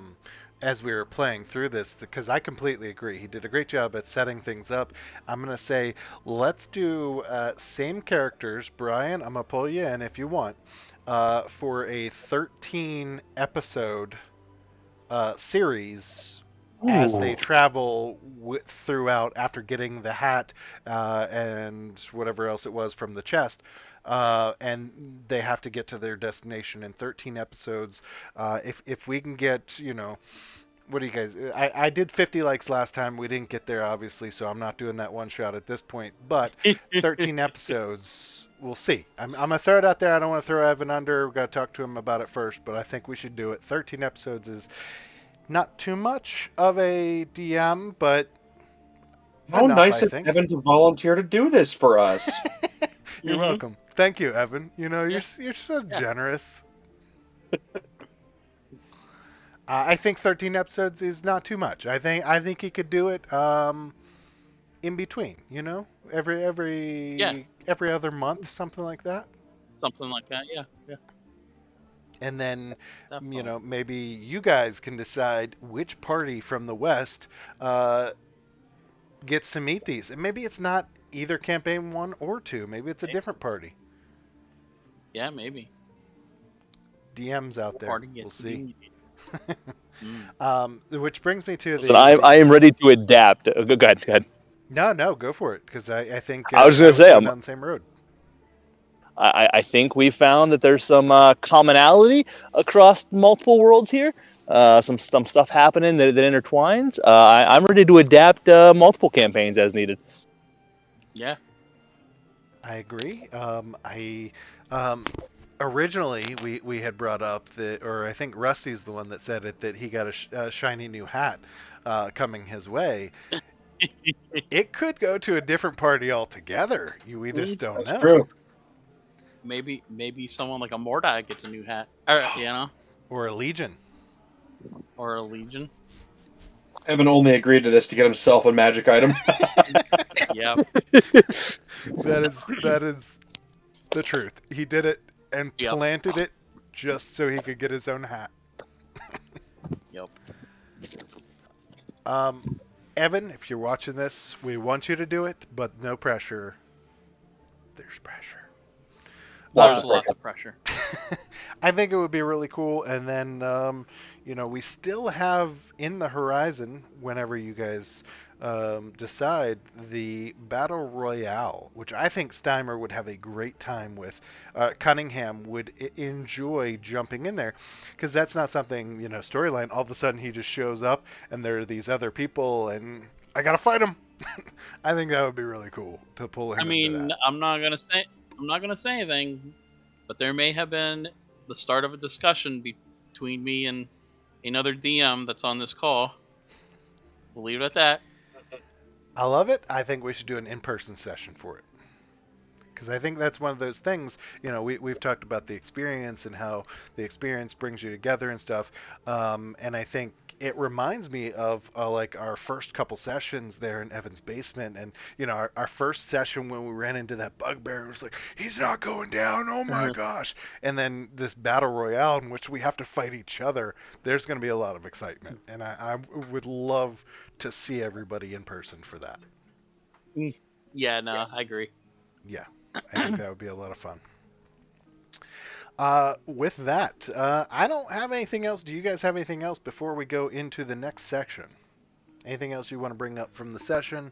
[SPEAKER 1] as we were playing through this because I completely agree. He did a great job at setting things up. I'm gonna say let's do same characters. Brian, I'm gonna pull you in if you want for a 13 episode series as they travel throughout after getting the hat and whatever else it was from the chest. And they have to get to their destination in 13 episodes. If we can get, what do you guys? I did 50 likes last time. We didn't get there, obviously, so I'm not doing that one shot at this point. But 13 episodes, we'll see. I'm going to throw it out there. I don't want to throw Evan under. We've got to talk to him about it first, but I think we should do it. 13 episodes is not too much of a DM, but
[SPEAKER 4] How
[SPEAKER 1] enough,
[SPEAKER 4] nice
[SPEAKER 1] I
[SPEAKER 4] of
[SPEAKER 1] think.
[SPEAKER 4] Evan to volunteer to do this for us.
[SPEAKER 1] You're welcome. Thank you, Evan. You're so generous. I think 13 episodes is not too much. I think he could do it in between. Every other month, something like that.
[SPEAKER 2] Something like that. Yeah.
[SPEAKER 1] And then,
[SPEAKER 2] Definitely.
[SPEAKER 1] maybe you guys can decide which party from the West gets to meet these. And maybe it's not either campaign 1 or 2. Maybe it's a different party.
[SPEAKER 2] Yeah, maybe.
[SPEAKER 1] DMs out there.
[SPEAKER 2] Party
[SPEAKER 1] We'll
[SPEAKER 2] gets to
[SPEAKER 1] see.
[SPEAKER 2] be
[SPEAKER 1] Which brings me to
[SPEAKER 3] Listen, I am ready to adapt. Go ahead.
[SPEAKER 1] No, go for it, because I think
[SPEAKER 3] I was
[SPEAKER 1] I
[SPEAKER 3] going to
[SPEAKER 1] was
[SPEAKER 3] say,
[SPEAKER 1] going down the same road.
[SPEAKER 3] I think we found that there's some commonality across multiple worlds here. Some stuff happening that intertwines. I'm ready to adapt multiple campaigns as needed.
[SPEAKER 2] Yeah.
[SPEAKER 1] I agree. Originally we had brought up or I think Rusty's the one that said it, that he got a shiny new hat coming his way. It could go to a different party altogether. We just don't
[SPEAKER 4] That's
[SPEAKER 1] know.
[SPEAKER 4] true.
[SPEAKER 2] Maybe someone like a Mordai gets a new hat,
[SPEAKER 1] Or a legion.
[SPEAKER 2] or a legion.
[SPEAKER 4] Evan only agreed to this to get himself a magic item.
[SPEAKER 2] Yeah.
[SPEAKER 1] That is the truth. He did it and planted it just so he could get his own hat.
[SPEAKER 2] Yep.
[SPEAKER 1] Evan, if you're watching this, we want you to do it, but no pressure. There's pressure.
[SPEAKER 2] There's lots of pressure.
[SPEAKER 1] I think it would be really cool. And then, we still have in the horizon, whenever you guys decide, the Battle Royale, which I think Chamb3r would have a great time with. Cunningham would enjoy jumping in there, because that's not something, storyline. All of a sudden he just shows up and there are these other people and I got to fight them. I think that would be really cool to pull him into that.
[SPEAKER 2] I'm not gonna say anything, but there may have been the start of a discussion between me and another DM that's on this call. We'll leave it at that.
[SPEAKER 1] I love it. I think we should do an in-person session for it. Because I think that's one of those things, we've talked about the experience and how the experience brings you together and stuff. And I think it reminds me of like our first couple sessions there in Evan's basement. And, our first session when we ran into that bugbear, and it was like, he's not going down. Oh my gosh. And then this battle royale in which we have to fight each other. There's going to be a lot of excitement. And I would love to see everybody in person for that.
[SPEAKER 2] Yeah, no, I agree.
[SPEAKER 1] Yeah. I think that would be a lot of fun. With that, I don't have anything else. Do you guys have anything else before we go into the next section? Anything else you want to bring up from the session?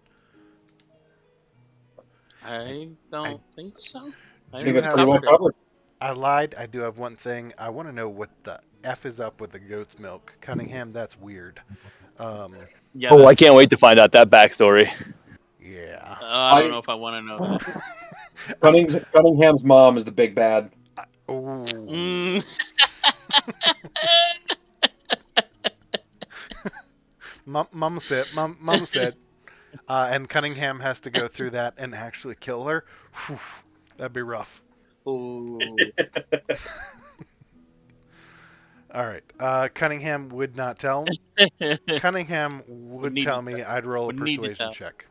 [SPEAKER 2] I don't think so.
[SPEAKER 4] I think it's pretty well covered.
[SPEAKER 1] I lied. I do have one thing. I want to know what the F is up with the goat's milk. Cunningham, that's weird. Um,
[SPEAKER 2] Yeah.
[SPEAKER 3] Oh, I
[SPEAKER 2] That's,
[SPEAKER 3] can't wait to find out that backstory.
[SPEAKER 1] yeah.
[SPEAKER 2] I don't know if I want to know that.
[SPEAKER 4] Cunningham's mom is the big bad.
[SPEAKER 1] Ooh.
[SPEAKER 2] Mm.
[SPEAKER 1] Mama said. Mama said. And Cunningham has to go through that and actually kill her. Whew, that'd be rough.
[SPEAKER 2] Ooh.
[SPEAKER 1] All right. Cunningham would not tell. Cunningham would
[SPEAKER 2] need
[SPEAKER 1] tell
[SPEAKER 2] to
[SPEAKER 1] me I'd roll a
[SPEAKER 2] would need to
[SPEAKER 1] persuasion
[SPEAKER 2] tell.
[SPEAKER 1] check.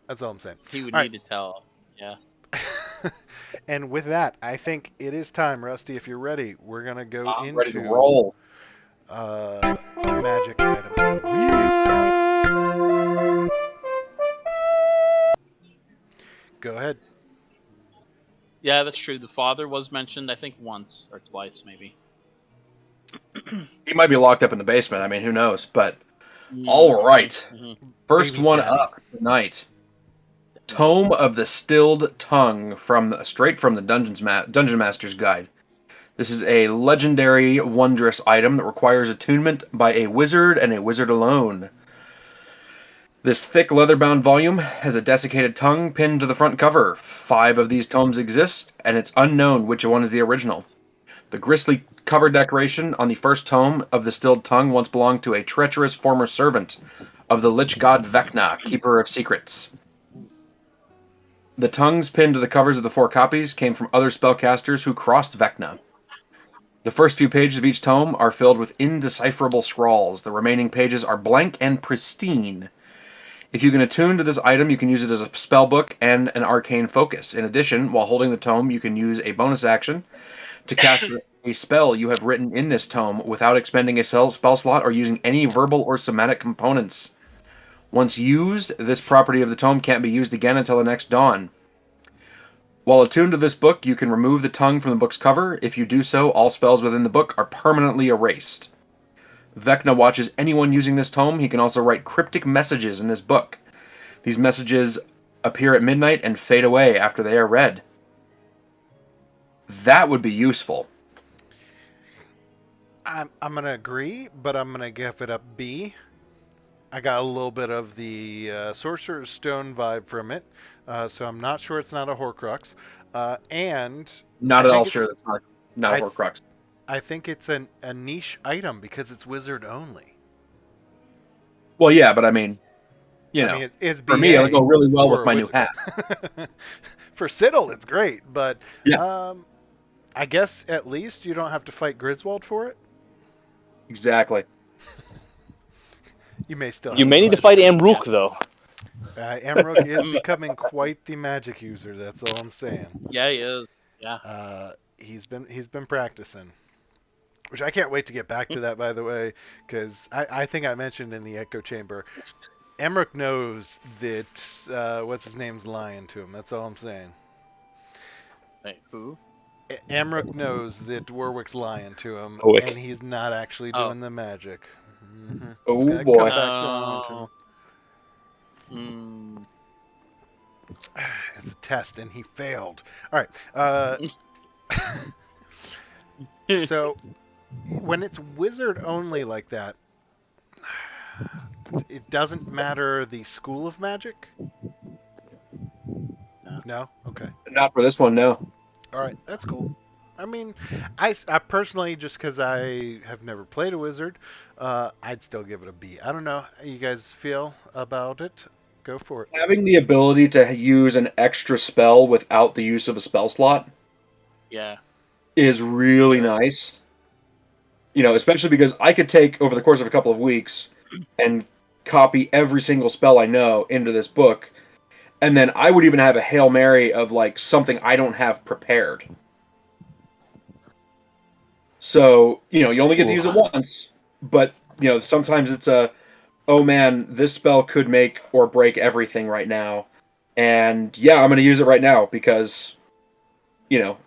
[SPEAKER 1] That's all I'm saying.
[SPEAKER 2] He would
[SPEAKER 1] All
[SPEAKER 2] need to tell. Yeah.
[SPEAKER 1] right. And with that, I think it is time, Rusty. If you're ready, we're gonna go
[SPEAKER 4] I'm ready to
[SPEAKER 1] into
[SPEAKER 4] roll.
[SPEAKER 1] magic item. Go ahead.
[SPEAKER 2] Yeah, that's true. The father was mentioned, I think, once or twice, maybe.
[SPEAKER 4] He might be locked up in the basement. I mean, who knows? But
[SPEAKER 2] Mhm,
[SPEAKER 4] all right,
[SPEAKER 2] mhm.
[SPEAKER 4] first
[SPEAKER 1] Baby
[SPEAKER 4] one
[SPEAKER 1] daddy.
[SPEAKER 4] up tonight. Tome of the Stilled Tongue straight from the Dungeon Master's Guide. This is a legendary, wondrous item that requires attunement by a wizard and a wizard alone. This thick leather-bound volume has a desiccated tongue pinned to the front cover. 5 of these tomes exist, and it's unknown which one is the original. The grisly cover decoration on the first tome of the Stilled Tongue once belonged to a treacherous former servant of the lich god Vecna, keeper of secrets. The tongues pinned to the covers of the 4 copies came from other spellcasters who crossed Vecna. The first few pages of each tome are filled with indecipherable scrawls. The remaining pages are blank and pristine. If you can attune to this item, you can use it as a spell book and an arcane focus. In addition, while holding the tome, you can use a bonus action to cast a spell you have written in this tome without expending a spell slot or using any verbal or somatic components. Once used, this property of the tome can't be used again until the next dawn. While attuned to this book, you can remove the tongue from the book's cover. If you do so, all spells within the book are permanently erased. Vecna watches anyone using this tome. He can also write cryptic messages in this book. These messages appear at midnight and fade away after they are read. That would be useful.
[SPEAKER 1] I'm gonna agree, but I'm gonna give it a B. I got a little bit of the Sorcerer's Stone vibe from it, so I'm not sure it's not a Horcrux. And
[SPEAKER 4] Not
[SPEAKER 1] I
[SPEAKER 4] at all
[SPEAKER 1] think
[SPEAKER 4] sure that's not
[SPEAKER 1] I
[SPEAKER 4] a Horcrux.
[SPEAKER 1] I think it's a niche item because it's wizard only.
[SPEAKER 4] Well, yeah, but I mean,
[SPEAKER 1] I mean, it's
[SPEAKER 4] for me, it'll
[SPEAKER 1] BA
[SPEAKER 4] go really well
[SPEAKER 1] for
[SPEAKER 4] with
[SPEAKER 1] a
[SPEAKER 4] my new
[SPEAKER 1] wizard.
[SPEAKER 4] hat.
[SPEAKER 1] For Siddle, it's great, but
[SPEAKER 4] Yeah.
[SPEAKER 1] I guess at least you don't have to fight Griswold for it.
[SPEAKER 4] Exactly.
[SPEAKER 1] You may still.
[SPEAKER 3] You
[SPEAKER 1] Have
[SPEAKER 3] may need to fight Amrook, though.
[SPEAKER 1] Amrook is becoming quite the magic user. That's all I'm saying.
[SPEAKER 2] Yeah, he is. Yeah.
[SPEAKER 1] He's been practicing, which I can't wait to get back to that. By the way, because I think I mentioned in the Echo Chamber, Amrook knows that what's his name's lying to him. That's all I'm saying.
[SPEAKER 2] Wait, who?
[SPEAKER 1] Amrook knows that Warwick's lying to him,
[SPEAKER 3] Warwick.
[SPEAKER 1] and he's not actually doing the magic. Mm-hmm. It's
[SPEAKER 4] Oh
[SPEAKER 1] gonna
[SPEAKER 4] boy.
[SPEAKER 1] come back to haunt him.
[SPEAKER 2] Mm.
[SPEAKER 1] It's a test, and he failed. All right. So when it's wizard only like that, it doesn't matter the school of magic. No. Okay.
[SPEAKER 4] Not for this one, no.
[SPEAKER 1] All right. That's cool. I mean, I personally, just because I have never played a wizard, I'd still give it a B. I don't know how you guys feel about it. Go for it.
[SPEAKER 4] Having the ability to use an extra spell without the use of a spell slot
[SPEAKER 2] Yeah.
[SPEAKER 4] is really
[SPEAKER 1] Sure.
[SPEAKER 4] nice. Especially because I could take, over the course of a couple of weeks, and copy every single spell I know into this book, and then I would even have a Hail Mary of, like, something I don't have prepared. So, you only get to use it once, but, sometimes it's oh man, this spell could make or break everything right now. And yeah, I'm going to use it right now because,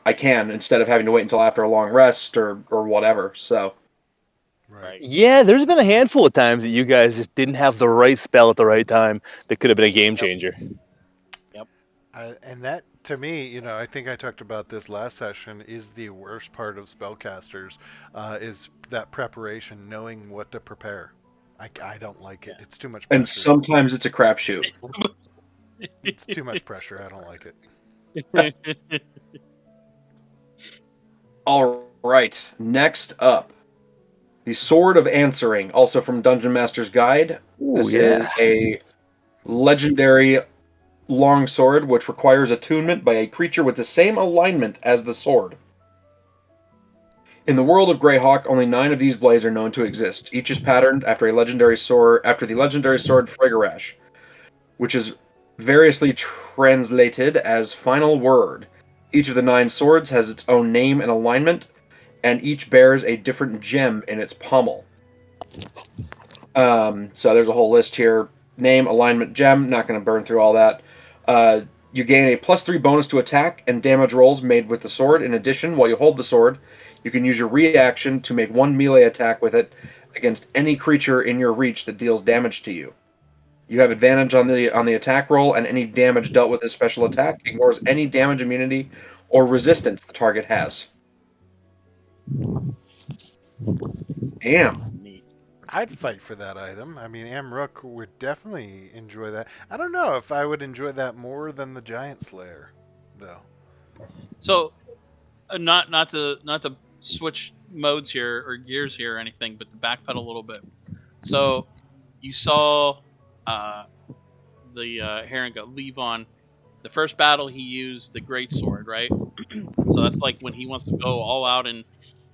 [SPEAKER 4] I can, instead of having to wait until after a long rest or whatever. So,
[SPEAKER 1] Right.
[SPEAKER 3] Yeah, there's been a handful of times that you guys just didn't have the right spell at the right time that could have been a game changer.
[SPEAKER 1] And that, to me, I think I talked about this last session, is the worst part of spellcasters, is that preparation, knowing what to prepare. I don't like it. It's too much
[SPEAKER 4] And
[SPEAKER 1] pressure.
[SPEAKER 4] sometimes it's a crapshoot.
[SPEAKER 1] It's too much pressure. I don't like it.
[SPEAKER 4] All right, next up, the Sword of Answering, also from Dungeon Master's Guide.
[SPEAKER 3] Ooh,
[SPEAKER 4] This
[SPEAKER 3] yeah.
[SPEAKER 4] is a legendary longsword which requires attunement by a creature with the same alignment as the sword. In the world of Greyhawk, only 9 of these blades are known to exist. Each is patterned after the legendary sword Frigarash, which is variously translated as Final Word. Each of the 9 swords has its own name and alignment, and each bears a different gem in its pommel. So there's a whole list here. Name, alignment, gem. Not going to burn through all that. You gain a +3 bonus to attack and damage rolls made with the sword. In addition, while you hold the sword, you can use your reaction to make 1 melee attack with it against any creature in your reach that deals damage to you. You have advantage on the attack roll, and any damage dealt with this special attack ignores any damage immunity or resistance the target has. Damn.
[SPEAKER 2] Neat.
[SPEAKER 1] I'd fight for that item. I mean, Amrook would definitely enjoy that. I don't know if I would enjoy that more than the Giant Slayer, though.
[SPEAKER 2] So, not to switch modes here or gears here or anything, but to backpedal a little bit. So, you saw the Harenga Levon. The first battle he used the great sword, right? So that's like when he wants to go all out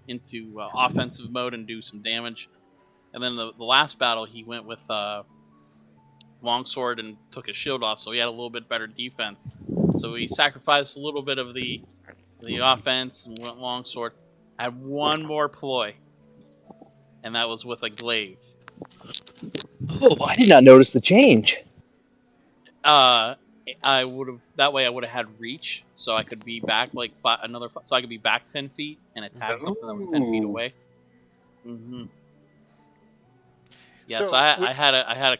[SPEAKER 2] into offensive mode and do some damage. And then the last battle he went with longsword and took his shield off, so he had a little bit better defense. So he sacrificed a little bit of the offense and went longsword. Had one more ploy, and that was with a glaive.
[SPEAKER 3] Oh, I did not notice the change.
[SPEAKER 2] I would have that way. I would have had reach, so I could be back like so I could be back 10 feet and attack something that was 10 feet away. Mm-hmm. Yeah, so I had a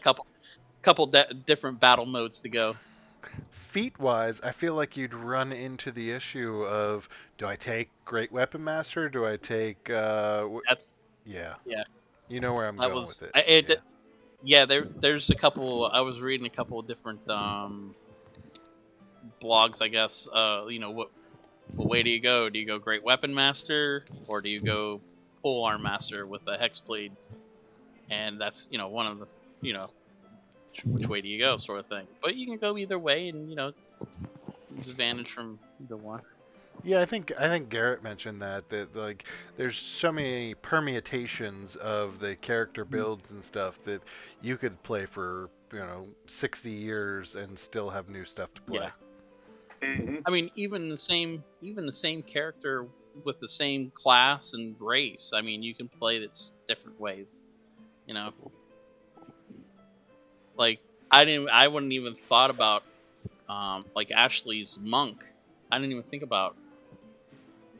[SPEAKER 2] couple different battle modes to go.
[SPEAKER 1] Feat-wise, I feel like you'd run into the issue of, do I take Great Weapon Master? Do I take?
[SPEAKER 2] That's
[SPEAKER 1] Yeah.
[SPEAKER 2] yeah.
[SPEAKER 1] You know where I'm
[SPEAKER 2] That
[SPEAKER 1] going
[SPEAKER 2] was
[SPEAKER 1] with it.
[SPEAKER 2] yeah. There's a couple. I was reading a couple of different blogs, I guess. What way do you go? Do you go Great Weapon Master, or do you go Pole Arm Master with a Hexblade? And that's one of the which way do you go sort of thing. But you can go either way, and use advantage from either one.
[SPEAKER 1] Yeah, I think Garrett mentioned that like there's so many permutations of the character builds and stuff that you could play for 60 years and still have new stuff to play.
[SPEAKER 2] Yeah. Mm-hmm. I mean, even the same character with the same class and race. I mean, you can play it different ways. Like I wouldn't even thought about like Ashley's monk. I didn't even think about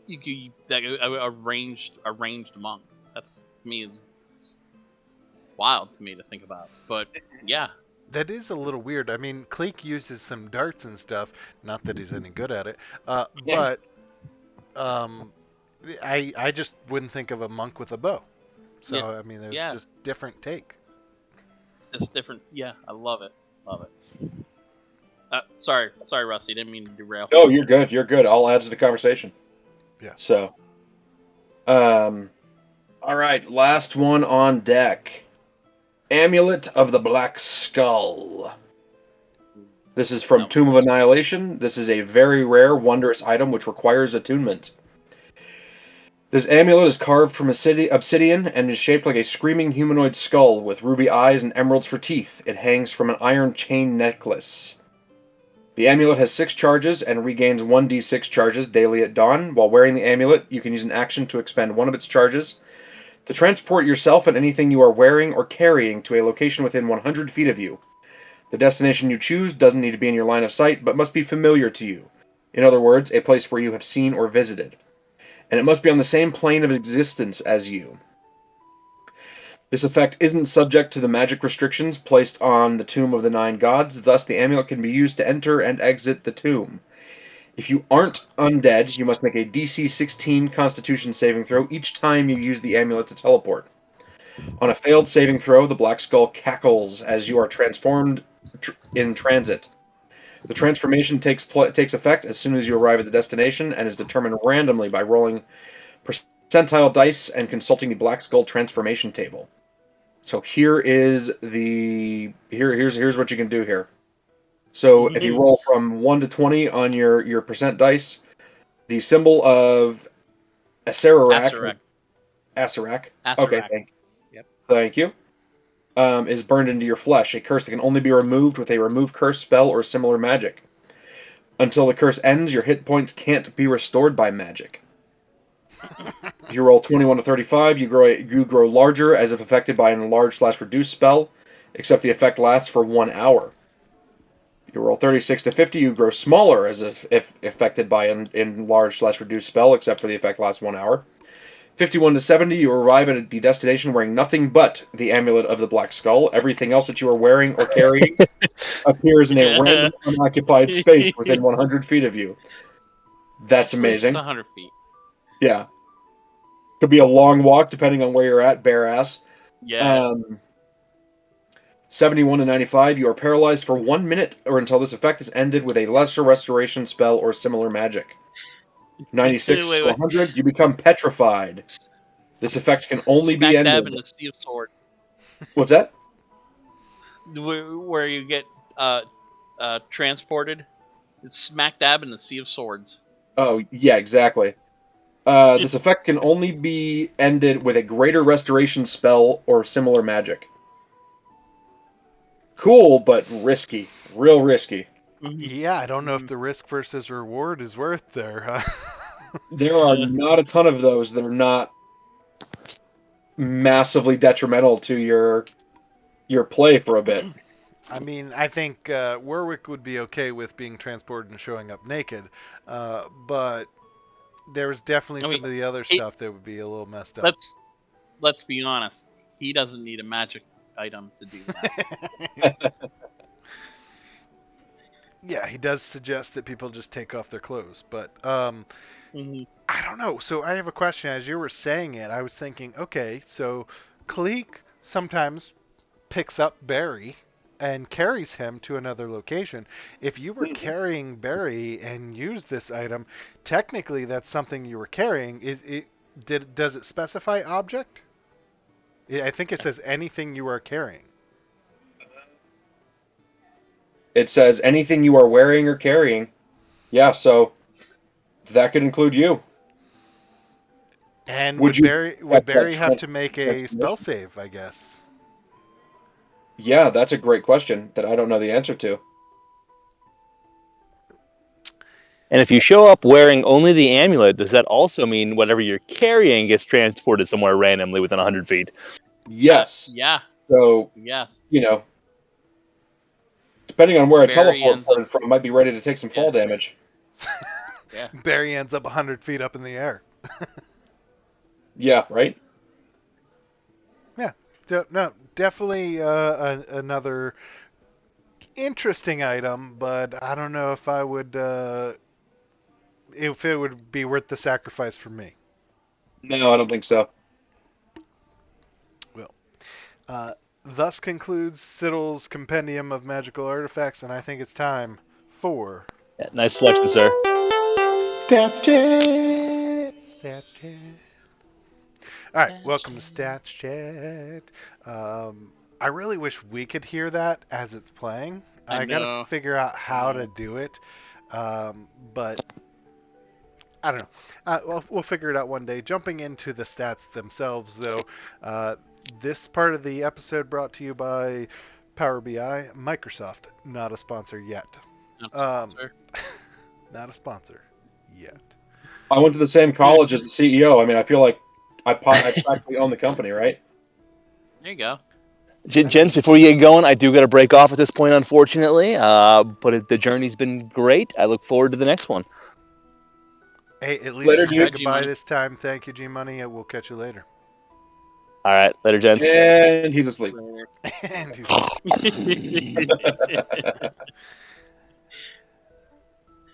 [SPEAKER 2] a ranged monk. That's to me is wild to me to think about. But yeah,
[SPEAKER 1] that is a little weird. I mean, Cleek uses some darts and stuff. Not that he's any good at it, but I just wouldn't think of a monk with a bow. So I mean, there's just different take.
[SPEAKER 2] It's different. Yeah, I love it. Sorry, Rusty. Didn't mean to derail.
[SPEAKER 4] No, you're good. You're good. All adds to the conversation.
[SPEAKER 1] Yeah.
[SPEAKER 4] So, all right. Last one on deck. Amulet of the Black Skull. This is from Tomb of Annihilation. This is a very rare, wondrous item which requires attunement. This amulet is carved from obsidian and is shaped like a screaming humanoid skull with ruby eyes and emeralds for teeth. It hangs from an iron chain necklace. The amulet has 6 charges and regains 1d6 charges daily at dawn. While wearing the amulet, you can use an action to expend one of its charges to transport yourself and anything you are wearing or carrying to a location within 100 feet of you. The destination you choose doesn't need to be in your line of sight, but must be familiar to you. In other words, a place where you have seen or visited. And it must be on the same plane of existence as you. This effect isn't subject to the magic restrictions placed on the Tomb of the Nine Gods, thus the amulet can be used to enter and exit the tomb. If you aren't undead, you must make a DC 16 Constitution saving throw each time you use the amulet to teleport. On a failed saving throw, the Black Skull cackles as you are transformed in transit. The transformation takes effect as soon as you arrive at the destination and is determined randomly by rolling percentile dice and consulting the Black Skull transformation table. So here's what you can do here. So if you roll from 1 to 20 on your percent dice, the symbol of Asarak. Okay, thank you. Is burned into your flesh, a curse that can only be removed with a remove curse spell or similar magic. Until the curse ends, your hit points can't be restored by magic. If you roll 21 to 35, you grow larger as if affected by an enlarge/reduce spell, except the effect lasts for 1 hour. You roll 36 to 50, you grow smaller as if affected by an enlarge/reduce spell, except for the effect lasts 1 hour. 51 to 70, you arrive at the destination wearing nothing but the Amulet of the Black Skull. Everything else that you are wearing or carrying appears in a random unoccupied space within 100 feet of you. That's amazing.
[SPEAKER 2] It's 100 feet.
[SPEAKER 4] Yeah. Could be a long walk depending on where you're at, bare ass.
[SPEAKER 2] Yeah.
[SPEAKER 4] 71 to 95, you are paralyzed for 1 minute or until this effect is ended with a lesser restoration spell or similar magic. 96 to 100, you become petrified. This effect can only be ended.
[SPEAKER 2] Smack dab in the Sea of Sword.
[SPEAKER 4] What's that?
[SPEAKER 2] Where you get transported. It's smack dab in the Sea of Swords.
[SPEAKER 4] Oh, yeah, exactly. This effect can only be ended with a greater restoration spell or similar magic. Cool, but risky. Real risky.
[SPEAKER 1] Yeah, I don't know if the risk versus reward is worth there.
[SPEAKER 4] There are not a ton of those that are not massively detrimental to your play for a bit.
[SPEAKER 1] I mean, I think Warwick would be okay with being transported and showing up naked, but there's definitely some of the other stuff that would be a little messed up.
[SPEAKER 2] Let's be honest. He doesn't need a magic item to do that.
[SPEAKER 1] Yeah, he does suggest that people just take off their clothes, but I don't know. So I have a question. As you were saying it, I was thinking, okay, so Kalik sometimes picks up Barry and carries him to another location. If you were carrying Barry and use this item, technically that's something you were carrying. Does it specify object? I think it says anything you are carrying.
[SPEAKER 4] It says anything you are wearing or carrying. Yeah, so that could include you.
[SPEAKER 1] And would Barry have to make a spell save, I guess?
[SPEAKER 4] Yeah, that's a great question that I don't know the answer to.
[SPEAKER 3] And if you show up wearing only the amulet, does that also mean whatever you're carrying gets transported somewhere randomly within 100 feet?
[SPEAKER 4] Yes.
[SPEAKER 2] Yeah.
[SPEAKER 4] So, depending on where a teleport from, might be ready to take some fall damage.
[SPEAKER 2] Yeah.
[SPEAKER 1] Barry ends up 100 feet up in the air.
[SPEAKER 4] Yeah, right?
[SPEAKER 1] Yeah. No, definitely another interesting item, but I don't know if I would... if it would be worth the sacrifice for me.
[SPEAKER 4] No, I don't think so.
[SPEAKER 1] Well, thus concludes Siddle's Compendium of Magical Artifacts, and I think it's time for...
[SPEAKER 3] Yeah, nice selection, sir.
[SPEAKER 1] Stats Chat! Stats Chat. Alright, welcome to Stats Chat. I really wish we could hear that as it's playing. I gotta figure out how to do it, but I don't know. We'll figure it out one day. Jumping into the stats themselves, though, this part of the episode brought to you by Power BI, Microsoft. Not a sponsor yet.
[SPEAKER 2] Not a sponsor.
[SPEAKER 1] Not a sponsor yet.
[SPEAKER 4] I went to the same college as the CEO. I mean, I feel like I practically own the company, right?
[SPEAKER 2] There you go.
[SPEAKER 3] Gents, before you get going, I do got to break off at this point, unfortunately. But the journey's been great. I look forward to the next one.
[SPEAKER 1] Hey, at least you said goodbye this time. Thank you, G-Money, and we'll catch you later.
[SPEAKER 3] All right, later, gents.
[SPEAKER 4] And he's asleep.
[SPEAKER 1] And he's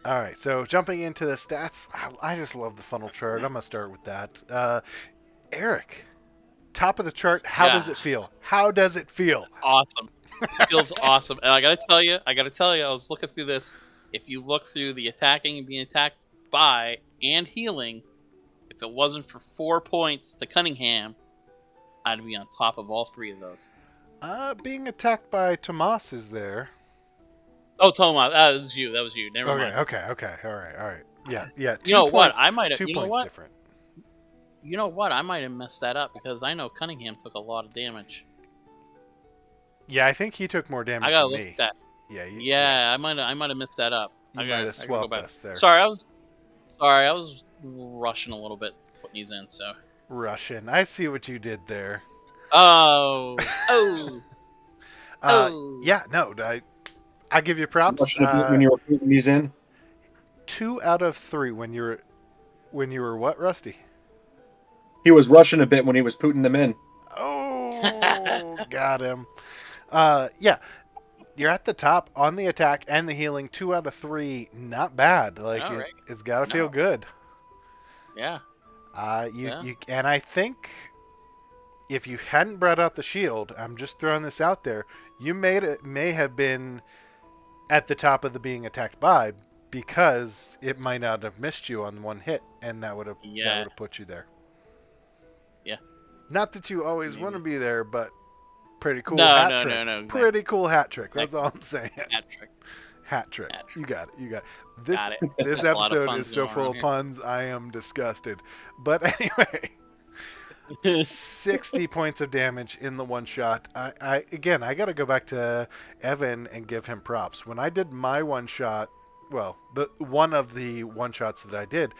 [SPEAKER 1] all right. So jumping into the stats, I just love the funnel chart. I'm gonna start with that. Eric, top of the chart. How does
[SPEAKER 2] Yeah.
[SPEAKER 1] it feel? How does it feel?
[SPEAKER 2] Awesome. It feels awesome. And I gotta tell you, I was looking through this. If you look through the attacking and being attacked by and healing, if it wasn't for 4 points to Cunningham, I'd be on top of all 3 of those.
[SPEAKER 1] Being attacked by Tomas is there.
[SPEAKER 2] Oh, Tome, that was you. That was you. Never
[SPEAKER 1] Okay,
[SPEAKER 2] mind.
[SPEAKER 1] okay. All right. Yeah.
[SPEAKER 2] You
[SPEAKER 1] 2
[SPEAKER 2] know
[SPEAKER 1] points.
[SPEAKER 2] what? I might have.
[SPEAKER 1] 2
[SPEAKER 2] You know
[SPEAKER 1] points
[SPEAKER 2] what?
[SPEAKER 1] different.
[SPEAKER 2] You know what? I might have messed that up because I know Cunningham took a lot of damage.
[SPEAKER 1] Yeah, I think he took more damage
[SPEAKER 2] I gotta
[SPEAKER 1] than
[SPEAKER 2] look
[SPEAKER 1] me.
[SPEAKER 2] at that.
[SPEAKER 1] Yeah.
[SPEAKER 2] Yeah, I might have messed that up.
[SPEAKER 1] You
[SPEAKER 2] I
[SPEAKER 1] might
[SPEAKER 2] gotta
[SPEAKER 1] have
[SPEAKER 2] go
[SPEAKER 1] swapped
[SPEAKER 2] back.
[SPEAKER 1] us there.
[SPEAKER 2] Sorry, I was rushing a little bit putting these in. So.
[SPEAKER 1] Russian. I see what you did there.
[SPEAKER 2] Oh.
[SPEAKER 1] Yeah. No. I give you props.
[SPEAKER 4] Rushing a bit when you were putting these in.
[SPEAKER 1] 2 out of 3 when you were what, Rusty?
[SPEAKER 4] He was rushing a bit when he was putting them in.
[SPEAKER 1] Oh, got him. Yeah. You're at the top on the attack and the healing. 2 out of 3, not bad. Like
[SPEAKER 2] All right.
[SPEAKER 1] it's got to
[SPEAKER 2] No.
[SPEAKER 1] feel good.
[SPEAKER 2] Yeah.
[SPEAKER 1] You and I think if you hadn't brought out the shield, I'm just throwing this out there, you may have been at the top of the being attacked by because it might not have missed you on one hit, and that would have put you there.
[SPEAKER 2] Yeah.
[SPEAKER 1] Not that you always want to be there, but pretty cool
[SPEAKER 2] No,
[SPEAKER 1] hat
[SPEAKER 2] no,
[SPEAKER 1] trick.
[SPEAKER 2] no, no, exactly.
[SPEAKER 1] Pretty cool hat trick. That's all I'm saying.
[SPEAKER 2] Hat trick.
[SPEAKER 1] Hat trick.
[SPEAKER 2] Hat trick.
[SPEAKER 1] You got it. This
[SPEAKER 2] Got it.
[SPEAKER 1] this
[SPEAKER 2] A lot of
[SPEAKER 1] episode
[SPEAKER 2] puns
[SPEAKER 1] is so
[SPEAKER 2] going
[SPEAKER 1] full
[SPEAKER 2] on
[SPEAKER 1] of
[SPEAKER 2] here.
[SPEAKER 1] puns. I am disgusted. But anyway, 60 points of damage in the one shot. I got to go back to Evan and give him props. When I did my one shot, well, one of the one shots that I did,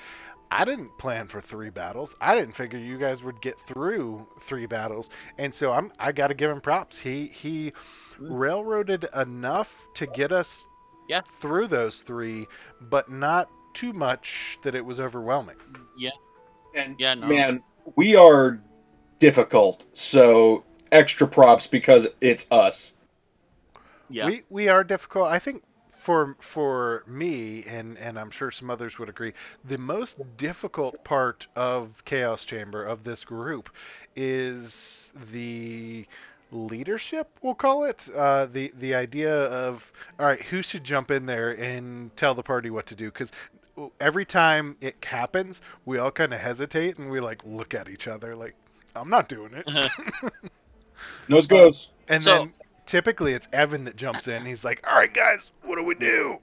[SPEAKER 1] I didn't plan for 3 battles. I didn't figure you guys would get through 3 battles, and so I got to give him props. He railroaded enough to get us through those 3, but not too much that it was overwhelming.
[SPEAKER 2] Yeah.
[SPEAKER 4] And
[SPEAKER 2] Yeah, no.
[SPEAKER 4] man, we are difficult, so extra props because it's us.
[SPEAKER 2] Yeah.
[SPEAKER 1] We are difficult. I think for me, and I'm sure some others would agree, the most difficult part of Chaos Chamber, of this group, is the leadership, we'll call it. The idea of, all right, who should jump in there and tell the party what to do? Because every time it happens, we all kind of hesitate and we like look at each other like, I'm not doing it.
[SPEAKER 4] Nose goes.
[SPEAKER 1] And
[SPEAKER 2] So-
[SPEAKER 1] then typically it's Evan that jumps in. He's like, "All right, guys, what do we do?"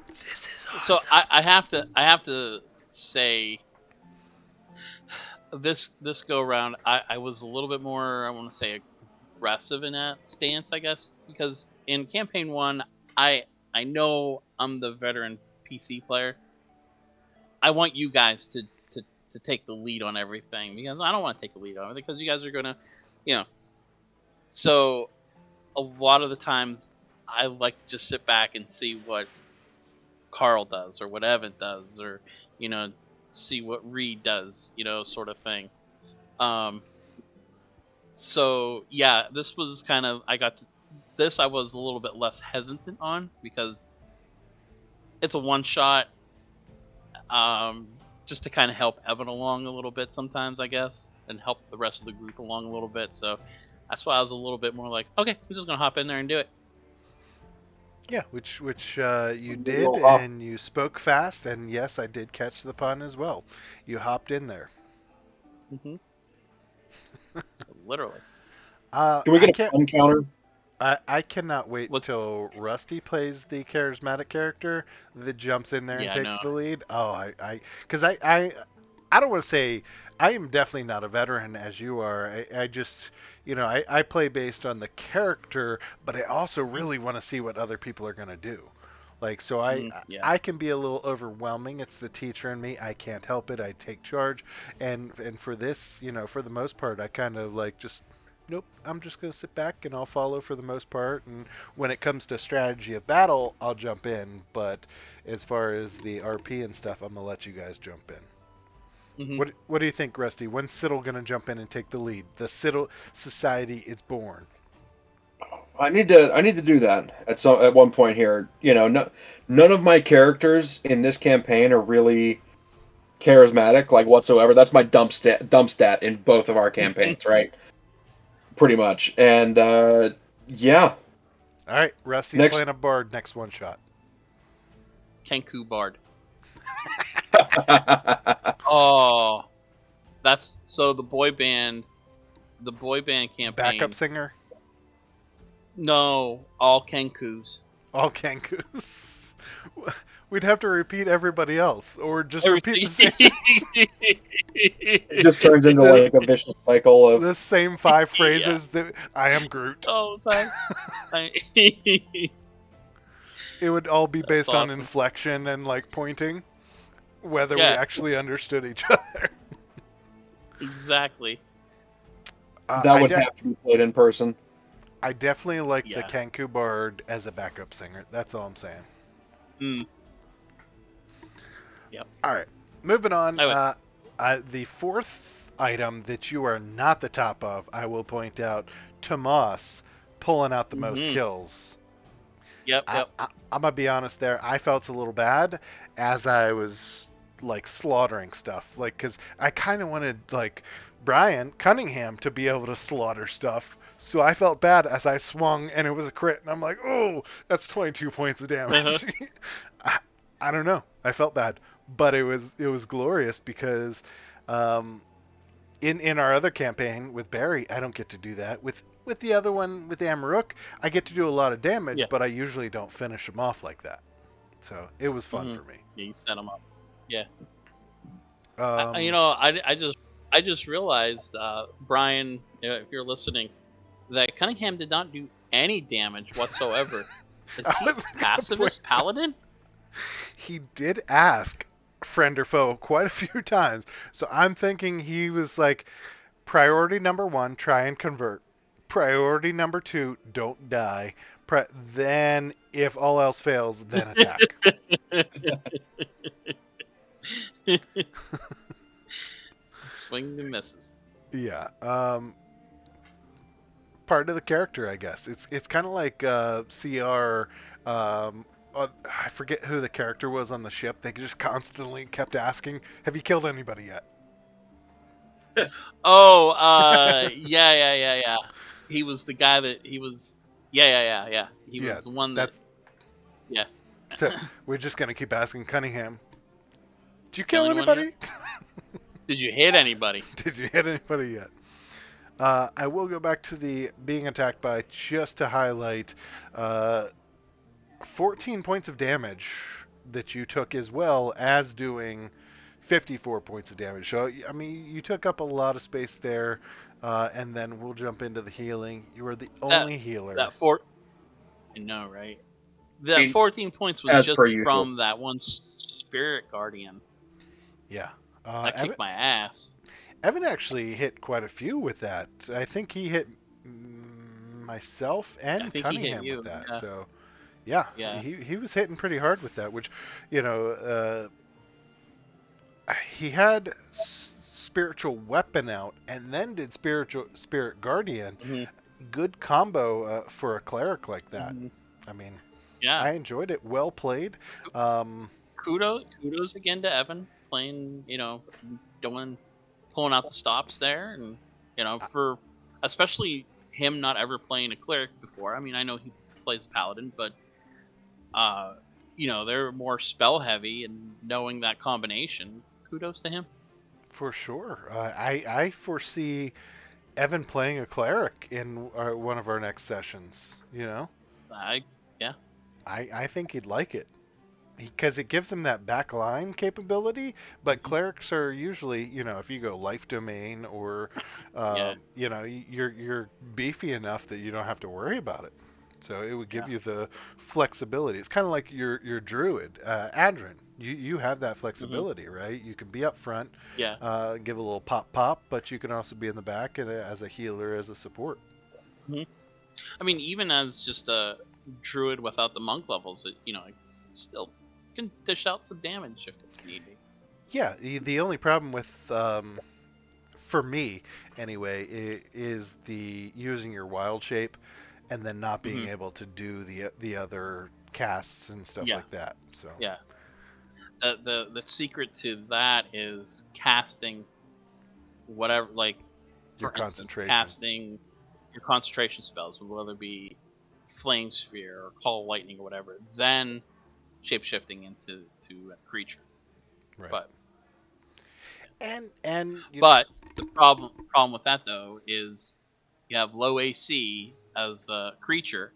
[SPEAKER 1] This is awesome.
[SPEAKER 2] So I have to say this go around I was a little bit more, I want to say, aggressive in that stance, I guess, because in campaign 1 I know I'm the veteran PC player. I want you guys to take the lead on everything because I don't want to take the lead on everything because you guys are gonna, So a lot of the times I like to just sit back and see what Carl does or what Evan does or see what Reed does, sort of thing. So yeah, this was kind of, I was a little bit less hesitant on because it's a one shot, just to kind of help Evan along a little bit sometimes, I guess, and help the rest of the group along a little bit. So that's why I was a little bit more like, okay, we're just gonna hop in there and do it.
[SPEAKER 1] Yeah, which you did, and you spoke fast, and yes, I did catch the pun as well. You hopped in there.
[SPEAKER 2] Mm-hmm. Literally.
[SPEAKER 4] Can we get a fun counter?
[SPEAKER 1] I cannot wait till Rusty plays the charismatic character that jumps in there and takes the lead. Oh, because I don't want to say I am definitely not a veteran as you are. I just, I play based on the character, but I also really want to see what other people are going to do. Like, so I can be a little overwhelming. It's the teacher in me. I can't help it. I take charge. And for this, for the most part, I kind of like just, nope, I'm just going to sit back and I'll follow for the most part. And when it comes to strategy of battle, I'll jump in. But as far as the RP and stuff, I'm going to let you guys jump in.
[SPEAKER 2] Mhm.
[SPEAKER 1] What do you think, Rusty? When's Siddle gonna jump in and take the lead? The Siddle Society is born.
[SPEAKER 4] I need to do that at one point here. None of my characters in this campaign are really charismatic like whatsoever. That's my dump stat in both of our campaigns, right? Pretty much. And yeah,
[SPEAKER 1] All right, Rusty's
[SPEAKER 4] next
[SPEAKER 1] playing a bard next one shot.
[SPEAKER 2] Kenku Bard. Oh, that's so the boy band campaign.
[SPEAKER 1] Backup singer.
[SPEAKER 2] No, all Kenkus.
[SPEAKER 1] All Kankus. We'd have to repeat everybody else, or just repeat the same,
[SPEAKER 4] it just turns into like a vicious cycle of
[SPEAKER 1] the same 5
[SPEAKER 2] Yeah.
[SPEAKER 1] phrases. That I am Groot.
[SPEAKER 2] Oh, thanks.
[SPEAKER 1] It would all be based on
[SPEAKER 2] awesome.
[SPEAKER 1] inflection and like pointing, whether we
[SPEAKER 2] Yeah.
[SPEAKER 1] actually understood each other.
[SPEAKER 2] Exactly.
[SPEAKER 4] that would have to be played in person.
[SPEAKER 1] I definitely like the
[SPEAKER 2] Yeah.
[SPEAKER 1] Kenku Bard as a backup singer. That's all I'm saying.
[SPEAKER 2] Mm. Yep.
[SPEAKER 1] All right, moving on.
[SPEAKER 2] I
[SPEAKER 1] The fourth item that you are not the top of, I will point out, Tomas pulling out the most
[SPEAKER 2] Mhm.
[SPEAKER 1] kills.
[SPEAKER 2] Yep.
[SPEAKER 1] I'm gonna be honest there. I felt a little bad as I was like slaughtering stuff, like because I kind of wanted like Brian Cunningham to be able to slaughter stuff. So I felt bad as I swung and it was a crit, and I'm like, oh, that's 22 points of damage. I don't know. I felt bad, but it was glorious because in our other campaign with Barry, I don't get to do that. With the other one with Amaruk, I get to do a lot of damage,
[SPEAKER 2] Yeah.
[SPEAKER 1] but I usually don't finish them off like that. So it was fun
[SPEAKER 2] Mhm.
[SPEAKER 1] for me.
[SPEAKER 2] Yeah, you set them up. Yeah.
[SPEAKER 1] Um,
[SPEAKER 2] I just realized, Brian, if you're listening, that Cunningham did not do any damage whatsoever. Is
[SPEAKER 1] I
[SPEAKER 2] he
[SPEAKER 1] was gonna
[SPEAKER 2] pacifist
[SPEAKER 1] point out-
[SPEAKER 2] paladin?
[SPEAKER 1] he did ask friend or foe quite a few times, so I'm thinking he was like, priority number 1, try and convert. Priority number 2, don't die. Then, if all else fails, then attack.
[SPEAKER 2] Swing and misses.
[SPEAKER 1] Yeah. Part of the character, I guess. It's kind of like CR. I forget who the character was on the ship. They just constantly kept asking, "Have you killed anybody yet?"
[SPEAKER 2] Oh, yeah. He was the guy that he was. Yeah. He
[SPEAKER 1] Yeah,
[SPEAKER 2] was the one that.
[SPEAKER 1] that's.
[SPEAKER 2] Yeah.
[SPEAKER 1] So we're just gonna keep asking Cunningham. Did you
[SPEAKER 2] Kill
[SPEAKER 1] kill
[SPEAKER 2] anyone
[SPEAKER 1] anybody?
[SPEAKER 2] Did you hit anybody?
[SPEAKER 1] Did you hit anybody yet? I will go back to the being attacked by just to highlight 14 points of damage that you took as well as doing 54 points of damage. So, I mean, you took up a lot of space there, and then we'll jump into the healing. You were the only healer.
[SPEAKER 2] I know, right? That 14 points was
[SPEAKER 4] As
[SPEAKER 2] just
[SPEAKER 4] per usual.
[SPEAKER 2] from that one spirit guardian.
[SPEAKER 1] Yeah.
[SPEAKER 2] That kicked my ass.
[SPEAKER 1] Evan actually hit quite a few with that. I think he hit myself and
[SPEAKER 2] I think he hit
[SPEAKER 1] Cunningham
[SPEAKER 2] you,
[SPEAKER 1] with that.
[SPEAKER 2] yeah.
[SPEAKER 1] So,
[SPEAKER 2] Yeah.
[SPEAKER 1] he was hitting pretty hard with that, which, he had spiritual weapon out and then did spirit guardian.
[SPEAKER 2] Mhm.
[SPEAKER 1] Good combo for a cleric like that.
[SPEAKER 2] Mhm.
[SPEAKER 1] I mean,
[SPEAKER 2] Yeah.
[SPEAKER 1] I enjoyed it. Well played.
[SPEAKER 2] Kudos again to Evan playing, pulling out the stops there, and for especially him not ever playing a cleric before. I mean, I know he plays paladin, but they're more spell heavy, and knowing that combination, kudos to him.
[SPEAKER 1] For sure. I foresee Evan playing a cleric in one of our next sessions. I think he'd like it because it gives him that back line capability. But clerics are usually, if you go life domain or, you're beefy enough that you don't have to worry about it. So it would give you the flexibility. It's kind of like your druid, Adrin. You have that flexibility, right? You can be up front,
[SPEAKER 2] Yeah.
[SPEAKER 1] give a little pop, but you can also be in the back and as a healer, as a support.
[SPEAKER 2] I mean, even as just a druid without the monk levels, it still can dish out some damage if need be.
[SPEAKER 1] Yeah, the only problem with for me anyway is the using your wild shape and then not being
[SPEAKER 2] Hmm.
[SPEAKER 1] able to do the other casts and stuff
[SPEAKER 2] Yeah,
[SPEAKER 1] like that. So
[SPEAKER 2] yeah. The secret to that is casting whatever, like
[SPEAKER 1] your
[SPEAKER 2] for instance,
[SPEAKER 1] concentration.
[SPEAKER 2] casting your concentration spells, whether it be flame sphere or call lightning or whatever, then shapeshifting into a creature.
[SPEAKER 1] Right.
[SPEAKER 2] But
[SPEAKER 1] And you
[SPEAKER 2] but the problem with that though is you have low AC as a creature.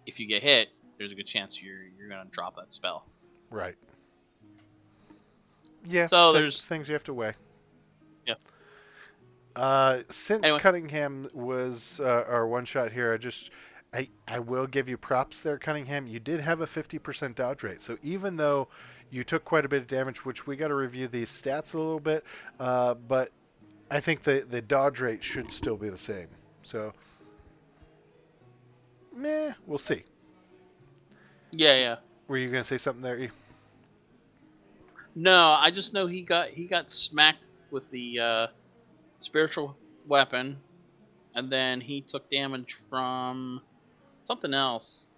[SPEAKER 2] If you get hit, there's a good chance you're gonna drop that spell.
[SPEAKER 1] right. Yeah,
[SPEAKER 2] So there's
[SPEAKER 1] things you have to weigh.
[SPEAKER 2] yeah.
[SPEAKER 1] Since
[SPEAKER 2] Anyway,
[SPEAKER 1] Cunningham was our one shot here, I will give you props there, Cunningham. You did have a 50% dodge rate, so even though you took quite a bit of damage, which we got to review these stats a little bit, but I think the dodge rate should still be the same. So, meh, we'll see.
[SPEAKER 2] yeah.
[SPEAKER 1] Were you gonna say something there? E?
[SPEAKER 2] No, I just know he got smacked with the spiritual weapon, and then he took damage from something else.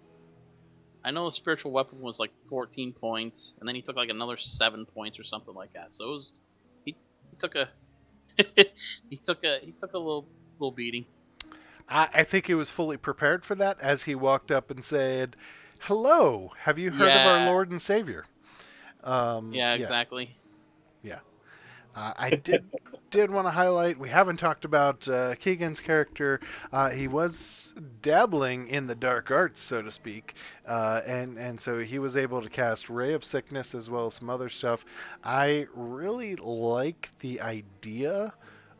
[SPEAKER 2] I know the spiritual weapon was like 14 points, and then he took like another 7 points or something like that. So it was he took a he took a little beating.
[SPEAKER 1] I think he was fully prepared for that as he walked up and said, "Hello, have you heard of our
[SPEAKER 2] Yeah,
[SPEAKER 1] Lord and Savior?"
[SPEAKER 2] yeah,
[SPEAKER 1] Yeah,
[SPEAKER 2] exactly.
[SPEAKER 1] yeah. I did want to highlight. We haven't talked about Keegan's character. He was dabbling in the dark arts, so to speak, and so he was able to cast Ray of Sickness as well as some other stuff. I really like the idea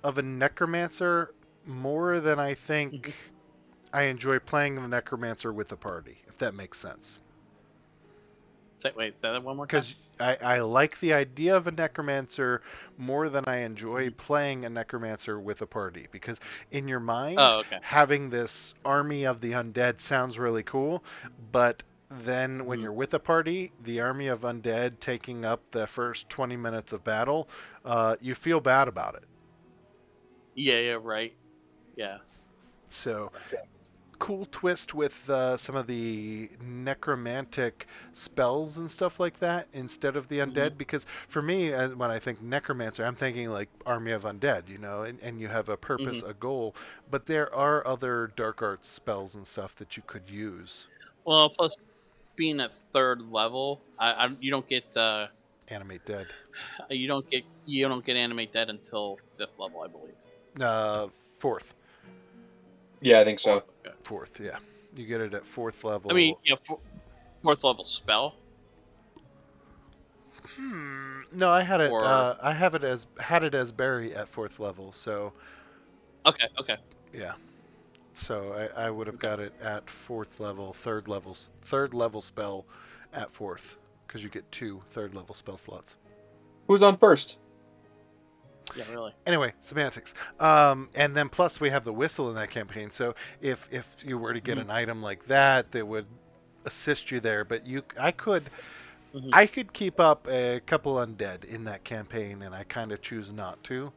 [SPEAKER 1] of a necromancer more than I
[SPEAKER 2] Mhm.
[SPEAKER 1] think I enjoy playing the necromancer with a party, if that makes sense.
[SPEAKER 2] Say that one more time.
[SPEAKER 1] Because I like the idea of a necromancer more than I enjoy
[SPEAKER 2] Mhm.
[SPEAKER 1] playing a necromancer with a party. Because in your mind,
[SPEAKER 2] Oh, okay.
[SPEAKER 1] having this army of the undead sounds really cool, but then when
[SPEAKER 2] Mhm.
[SPEAKER 1] you're with a party, the army of undead taking up the first 20 minutes of battle, you feel bad about it.
[SPEAKER 2] Yeah, right. Yeah.
[SPEAKER 1] So cool twist with some of the necromantic spells and stuff like that instead of the
[SPEAKER 2] Mhm.
[SPEAKER 1] undead. Because for me, when I think necromancer, I'm thinking like army of undead, and you have a purpose,
[SPEAKER 2] Mhm.
[SPEAKER 1] a goal. But there are other dark arts spells and stuff that you could use.
[SPEAKER 2] Well, plus being at third level, you don't get
[SPEAKER 1] Animate dead.
[SPEAKER 2] you don't get animate dead until fifth level, I believe. So
[SPEAKER 1] Fourth,
[SPEAKER 4] Yeah, I think
[SPEAKER 2] fourth.
[SPEAKER 4] so.
[SPEAKER 2] Okay.
[SPEAKER 1] fourth, yeah. You get it at fourth
[SPEAKER 2] I mean,
[SPEAKER 1] level.
[SPEAKER 2] yeah, fourth level spell
[SPEAKER 1] No, I had it.
[SPEAKER 2] or
[SPEAKER 1] I have it as had it as Barry at fourth level. So
[SPEAKER 2] okay.
[SPEAKER 1] yeah. So I would have
[SPEAKER 2] Okay.
[SPEAKER 1] got it at fourth level, third level spell at fourth, because you get two third level spell slots.
[SPEAKER 4] Who's on first?
[SPEAKER 2] Yeah, really.
[SPEAKER 1] Anyway, semantics. And then plus we have the whistle in that campaign. So if you were to get
[SPEAKER 2] Mhm.
[SPEAKER 1] an item like that, that would assist you there. But
[SPEAKER 2] Mhm.
[SPEAKER 1] I could keep up a couple undead in that campaign, and I kind of choose not to,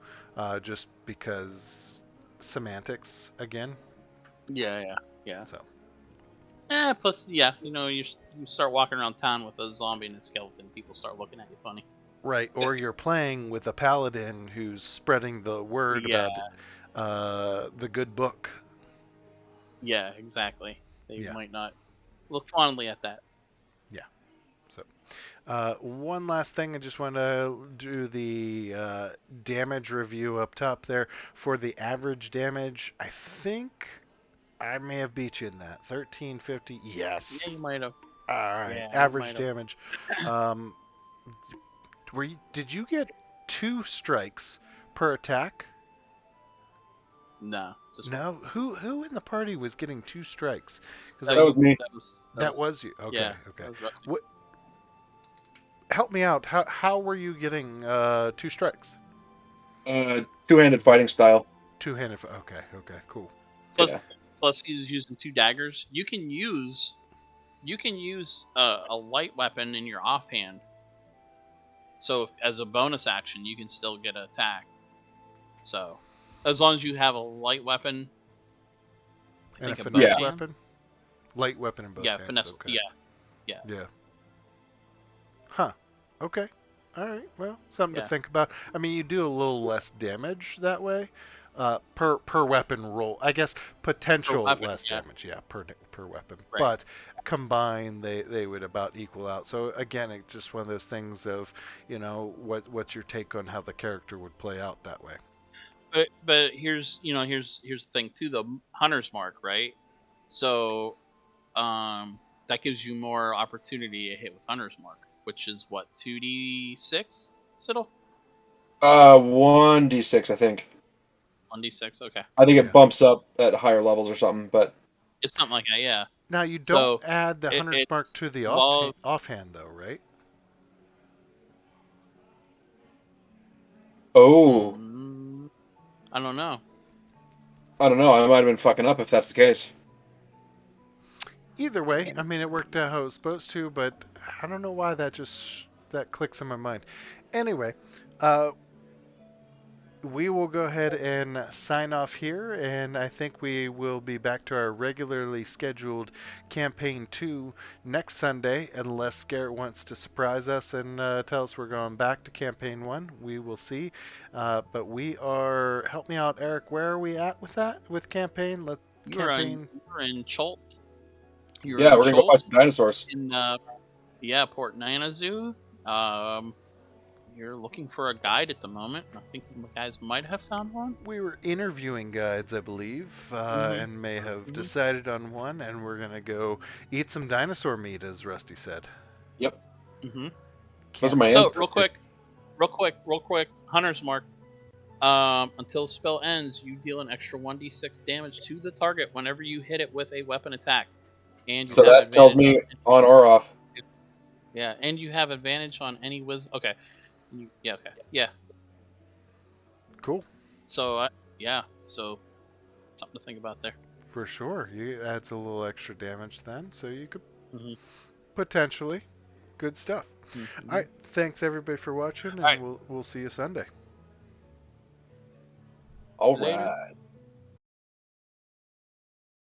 [SPEAKER 1] just because semantics again.
[SPEAKER 2] Yeah.
[SPEAKER 1] So.
[SPEAKER 2] Plus, yeah, you start walking around town with a zombie and a skeleton, people start looking at you funny.
[SPEAKER 1] Right, or you're playing with a paladin who's spreading the word
[SPEAKER 2] Yeah,
[SPEAKER 1] about the good book.
[SPEAKER 2] yeah, exactly. They
[SPEAKER 1] Yeah,
[SPEAKER 2] might not look fondly at that.
[SPEAKER 1] yeah. So, one last thing, I just want to do the damage review up top there. For the average damage, I think I may have beat you in that. 1350.
[SPEAKER 2] Yeah, you
[SPEAKER 1] Yes.
[SPEAKER 2] might have.
[SPEAKER 1] All right,
[SPEAKER 2] Yeah, you
[SPEAKER 1] average
[SPEAKER 2] might have.
[SPEAKER 1] damage. Um, did you get two strikes per attack?
[SPEAKER 2] No, just one.
[SPEAKER 1] No, who in the party was getting two strikes? Because
[SPEAKER 2] That
[SPEAKER 4] That
[SPEAKER 1] I
[SPEAKER 4] was
[SPEAKER 2] was
[SPEAKER 4] me.
[SPEAKER 2] that was that
[SPEAKER 1] that
[SPEAKER 2] was
[SPEAKER 1] was you. Okay,
[SPEAKER 2] yeah.
[SPEAKER 1] okay.
[SPEAKER 2] That was Rusty.
[SPEAKER 1] What? Help me out. How were you getting two strikes?
[SPEAKER 4] Two-handed fighting style.
[SPEAKER 1] Two-handed. Okay, okay, cool.
[SPEAKER 2] Plus,
[SPEAKER 4] Yeah.
[SPEAKER 2] plus he's using two daggers. You can use a light weapon in your offhand So as a bonus action, you can still get an attack. So as long as you have a light weapon, I
[SPEAKER 1] And a
[SPEAKER 2] think in both
[SPEAKER 1] finesse
[SPEAKER 2] hands.
[SPEAKER 1] weapon? Light weapon in both
[SPEAKER 2] Yeah,
[SPEAKER 1] hands.
[SPEAKER 2] finesse.
[SPEAKER 1] Okay.
[SPEAKER 2] Yeah.
[SPEAKER 1] Yeah. Huh. Okay. All right. Well, something to
[SPEAKER 2] Yeah.
[SPEAKER 1] think about. I mean, you do a little less damage that way, per weapon roll. I guess potential
[SPEAKER 2] weapon,
[SPEAKER 1] less
[SPEAKER 2] yeah.
[SPEAKER 1] damage. Yeah, per weapon.
[SPEAKER 2] Right.
[SPEAKER 1] But combined, they would about equal out. So again, it's just one of those things of, what's your take on how the character would play out that way.
[SPEAKER 2] But here's the thing too, the hunter's mark, right? So that gives you more opportunity to hit with hunter's mark, which is what, 2d6, Siddle?
[SPEAKER 4] 1d6, I think.
[SPEAKER 2] 1d6, okay.
[SPEAKER 4] I think
[SPEAKER 1] Yeah.
[SPEAKER 4] it bumps up at higher levels or something, but
[SPEAKER 2] It's something like that, yeah.
[SPEAKER 1] Now you don't
[SPEAKER 2] So
[SPEAKER 1] add the hunter's mark
[SPEAKER 2] it's
[SPEAKER 1] to the
[SPEAKER 2] involved.
[SPEAKER 1] offhand though, right?
[SPEAKER 4] oh,
[SPEAKER 2] I don't know.
[SPEAKER 4] I don't know. I might have been fucking up if that's the case.
[SPEAKER 1] Either way, I mean, it worked out how it was supposed to, but I don't know why that clicks in my mind. Anyway, we will go ahead and sign off here, and I think we will be back to our regularly scheduled campaign 2 next Sunday, unless Garrett wants to surprise us and tell us we're going back to campaign 1. We will see. But we are, help me out, Eric. Where are we at with that? With campaign?
[SPEAKER 2] You were in Cholt. You were
[SPEAKER 4] Yeah,
[SPEAKER 2] in
[SPEAKER 4] we're gonna go fight
[SPEAKER 2] Cholt
[SPEAKER 4] some dinosaurs.
[SPEAKER 2] in Port Nanazoo. You're looking for a guide at the moment. I think you guys might have found one.
[SPEAKER 1] We were interviewing guides, I believe, and may have decided on one, and we're gonna go eat some dinosaur meat, as Rusty said.
[SPEAKER 4] Yep.
[SPEAKER 2] Mm-hmm.
[SPEAKER 4] Those are my
[SPEAKER 2] So
[SPEAKER 4] ancestors.
[SPEAKER 2] real quick, hunter's mark. Until spell ends, you deal an extra 1d6 damage to the target whenever you hit it with a weapon attack, and you
[SPEAKER 4] So
[SPEAKER 2] have
[SPEAKER 4] that tells me
[SPEAKER 2] advantage
[SPEAKER 4] on or off.
[SPEAKER 2] Yeah, and you have advantage on any wisdom. Okay. Yeah.
[SPEAKER 1] Cool.
[SPEAKER 2] So so something to think about there.
[SPEAKER 1] For sure. You adds a little extra damage then, so you could
[SPEAKER 2] Mm-hmm.
[SPEAKER 1] potentially. Good stuff.
[SPEAKER 2] Mm-hmm.
[SPEAKER 1] All right. Thanks everybody for watching, and
[SPEAKER 2] All right.
[SPEAKER 1] we'll see you Sunday.
[SPEAKER 4] All
[SPEAKER 2] Later.
[SPEAKER 4] right.